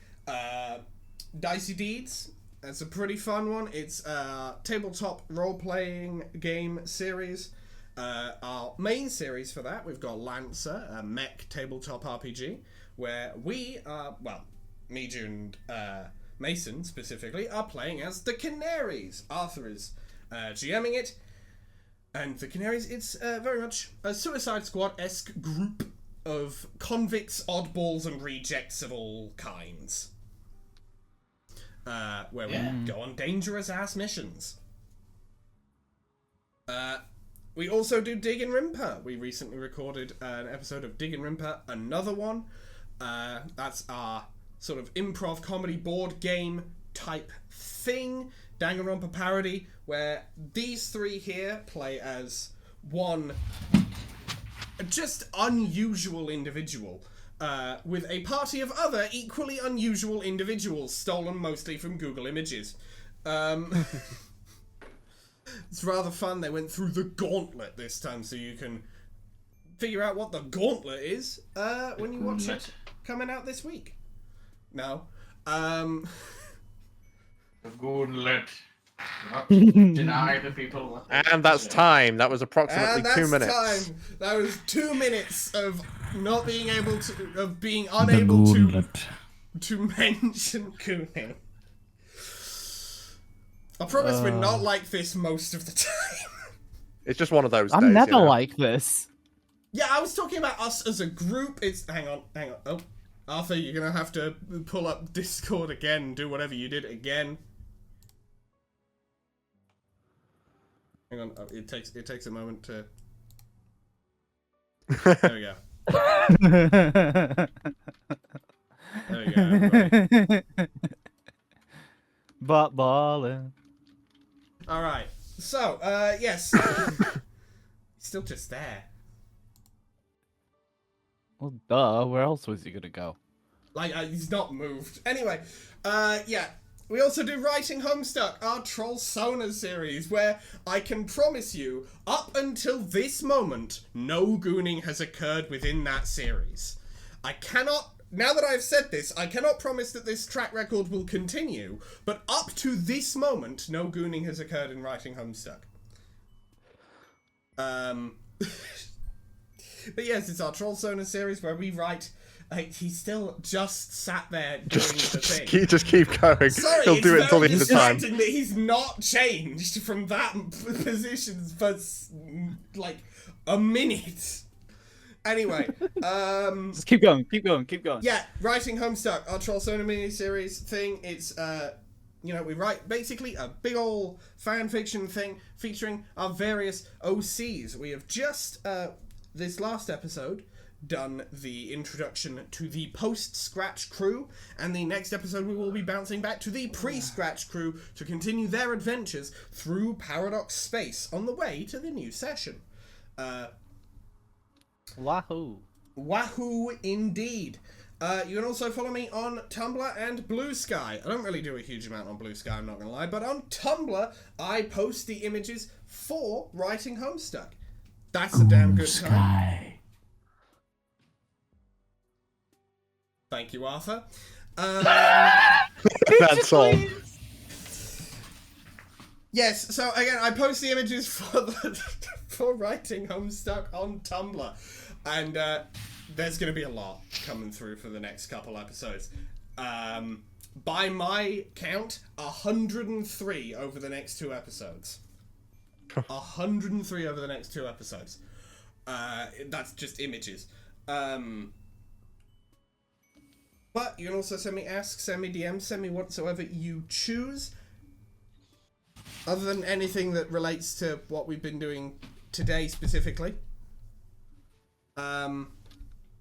Dicey Deeds. That's a pretty fun one. It's a tabletop role-playing game series. Our main series for that, we've got Lancer, a mech tabletop RPG, where we are, well, me, June, and Mason specifically, are playing as the Canaries. Arthur is GMing it, and the Canaries, it's very much a Suicide Squad-esque group of convicts, oddballs, and rejects of all kinds. Where we go on dangerous-ass missions. We also do Dig and Rimper. We recently recorded an episode of Dig and Rimper, another one. That's our sort of improv comedy board game type thing. Danganronpa parody, where these three here play as one just unusual individual, with a party of other equally unusual individuals, stolen mostly from Google Images. It's rather fun. They went through the gauntlet this time, so you can figure out what the gauntlet is when you watch it coming out this week. No. The gauntlet. Not deny the people what they And that's deserve. time. That was approximately And that's 2 minutes. time. That was 2 minutes of not being able to, of being unable to mention Cooning. I promise we're not like this most of the time. It's just one of those days. I'm never you know? like this. Yeah, I was talking about us as a group. It's hang on. Oh, Arthur, you're gonna have to pull up Discord again and do whatever you did again. Hang on. Oh, it takes a moment to. There we go. There we go. Everybody. But ballin'. All right. So, yes. Still just there. Well, duh. Where else was he gonna go? Like, he's not moved. Anyway, yeah. we also do Writing Homestuck, our Troll Sona series, where I can promise you, up until this moment, no gooning has occurred within that series. I cannot, now that I've said this, I cannot promise that this track record will continue, but up to this moment, no gooning has occurred in Writing Homestuck. But yes, it's our Troll Sona series where we write. He's still just sat there doing the thing. Just keep going. Sorry, He'll do it until the end of time. that he's not changed from that position for like a minute. Anyway, just keep going. Yeah, Writing Homestuck, our Troll Sona mini-series thing. It's you know, we write basically a big ol' fan fiction thing featuring our various OCs. We have just this last episode done the introduction to the post-Scratch crew, and the next episode we will be bouncing back to the pre-Scratch crew to continue their adventures through Paradox Space on the way to the new session. Wahoo. Wahoo indeed. You can also follow me on Tumblr and Blue Sky. I don't really do a huge amount on Blue Sky, I'm not gonna lie, but on Tumblr I post the images for Writing Homestuck. That's a damn good time. Thank you, Arthur. That's all. Yes, so again, I post the images for Writing Homestuck on Tumblr. And there's going to be a lot coming through for the next couple episodes. By my count, 103 over the next 2 episodes. 103 over the next 2 episodes. That's just images. But you can also send me asks, send me DMs, send me whatsoever you choose. Other than anything that relates to what we've been doing today specifically. None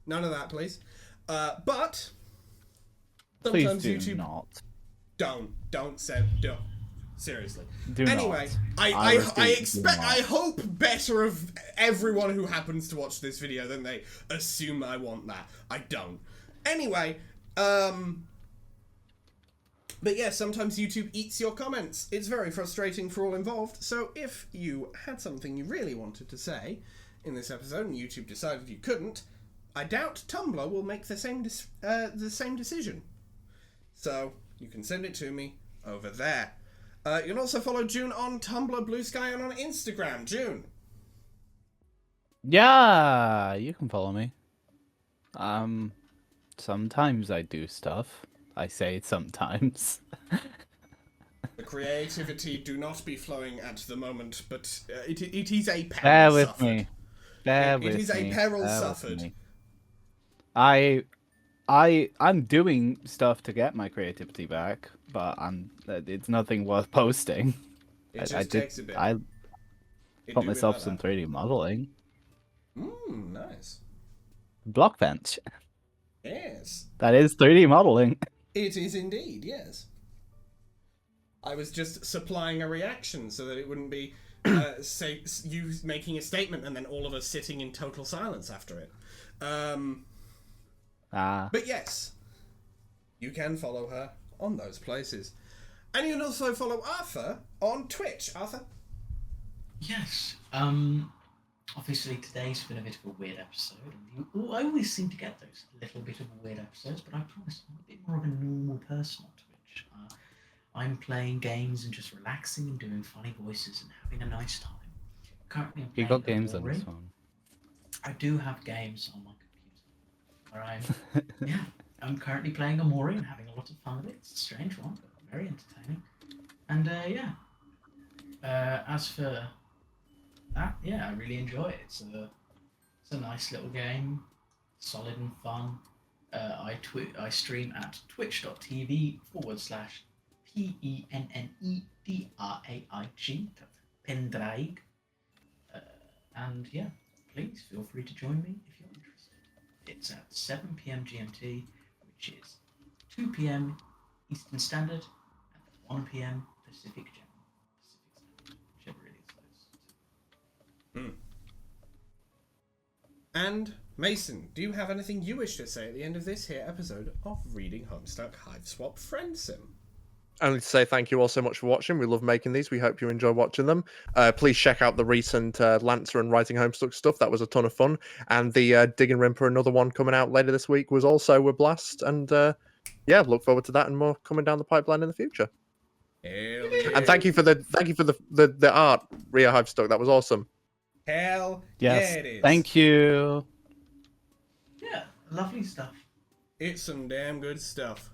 of that, please. But sometimes please do YouTube not. Don't seriously. Do anyway, not. I hope better of everyone who happens to watch this video than they assume I want that. I don't. Anyway, but yeah, sometimes YouTube eats your comments. It's very frustrating for all involved. So if you had something you really wanted to say in this episode and YouTube decided you couldn't, I doubt Tumblr will make the same decision. So you can send it to me over there. You can also follow June on Tumblr, Blue Sky, and on Instagram. June. Yeah, you can follow me. Sometimes I do stuff. I say sometimes. The creativity do not be flowing at the moment, but it is a peril Bear with suffered. me. Bear with me. It is a peril Bear with suffered. me. I'm doing stuff to get my creativity back, but it's nothing worth posting. It just takes a bit. I It got do myself be some like 3D modeling. Nice. Blockbench. Yes. That is 3D modeling. It is indeed, yes. I was just supplying a reaction so that it wouldn't be, say, you making a statement and then all of us sitting in total silence after it. But yes, you can follow her on those places. And you can also follow Arthur on Twitch. Arthur? Yes. Obviously today's been a bit of a weird episode. I always seem to get those little bit of weird episodes, but I promise I'm a bit more of a normal person on Twitch. I'm playing games and just relaxing and doing funny voices and having a nice time. Currently, I'm You playing got games on Ori. this one. I do have games on my computer. Where I'm currently playing Amori and having a lot of fun with it. It's a strange one, but very entertaining. And as for that, I really enjoy it. It's a nice little game, solid and fun. I stream at twitch.tv/PENNEDRAIG. That's Pendraig. And please feel free to join me if you're interested. It's at 7 PM GMT, which is 2 PM Eastern Standard and 1 PM Pacific Standard, whichever it is. And Mason, do you have anything you wish to say at the end of this here episode of Reading Homestuck Hiveswap Friendsim? only to say thank you all so much for watching. We love making these. We hope you enjoy watching them. Please check out the recent Lancer and Writing Homestuck stuff. That was a ton of fun. And the Dig and Rimper, another one coming out later this week, was also a blast. And yeah, look forward to that and more coming down the pipeline in the future. Hell yeah. And thank you for the art, Ria Hivestuck. That was awesome. Hell Yes. yeah, it is. Thank you. Yeah, lovely stuff. It's some damn good stuff.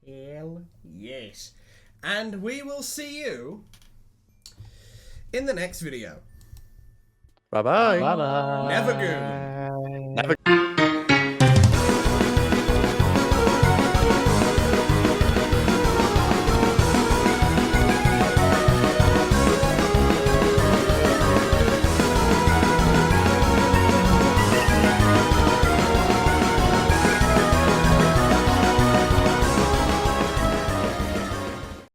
Hell yes. And we will see you in the next video. Bye-bye. Bye bye. Never good. Never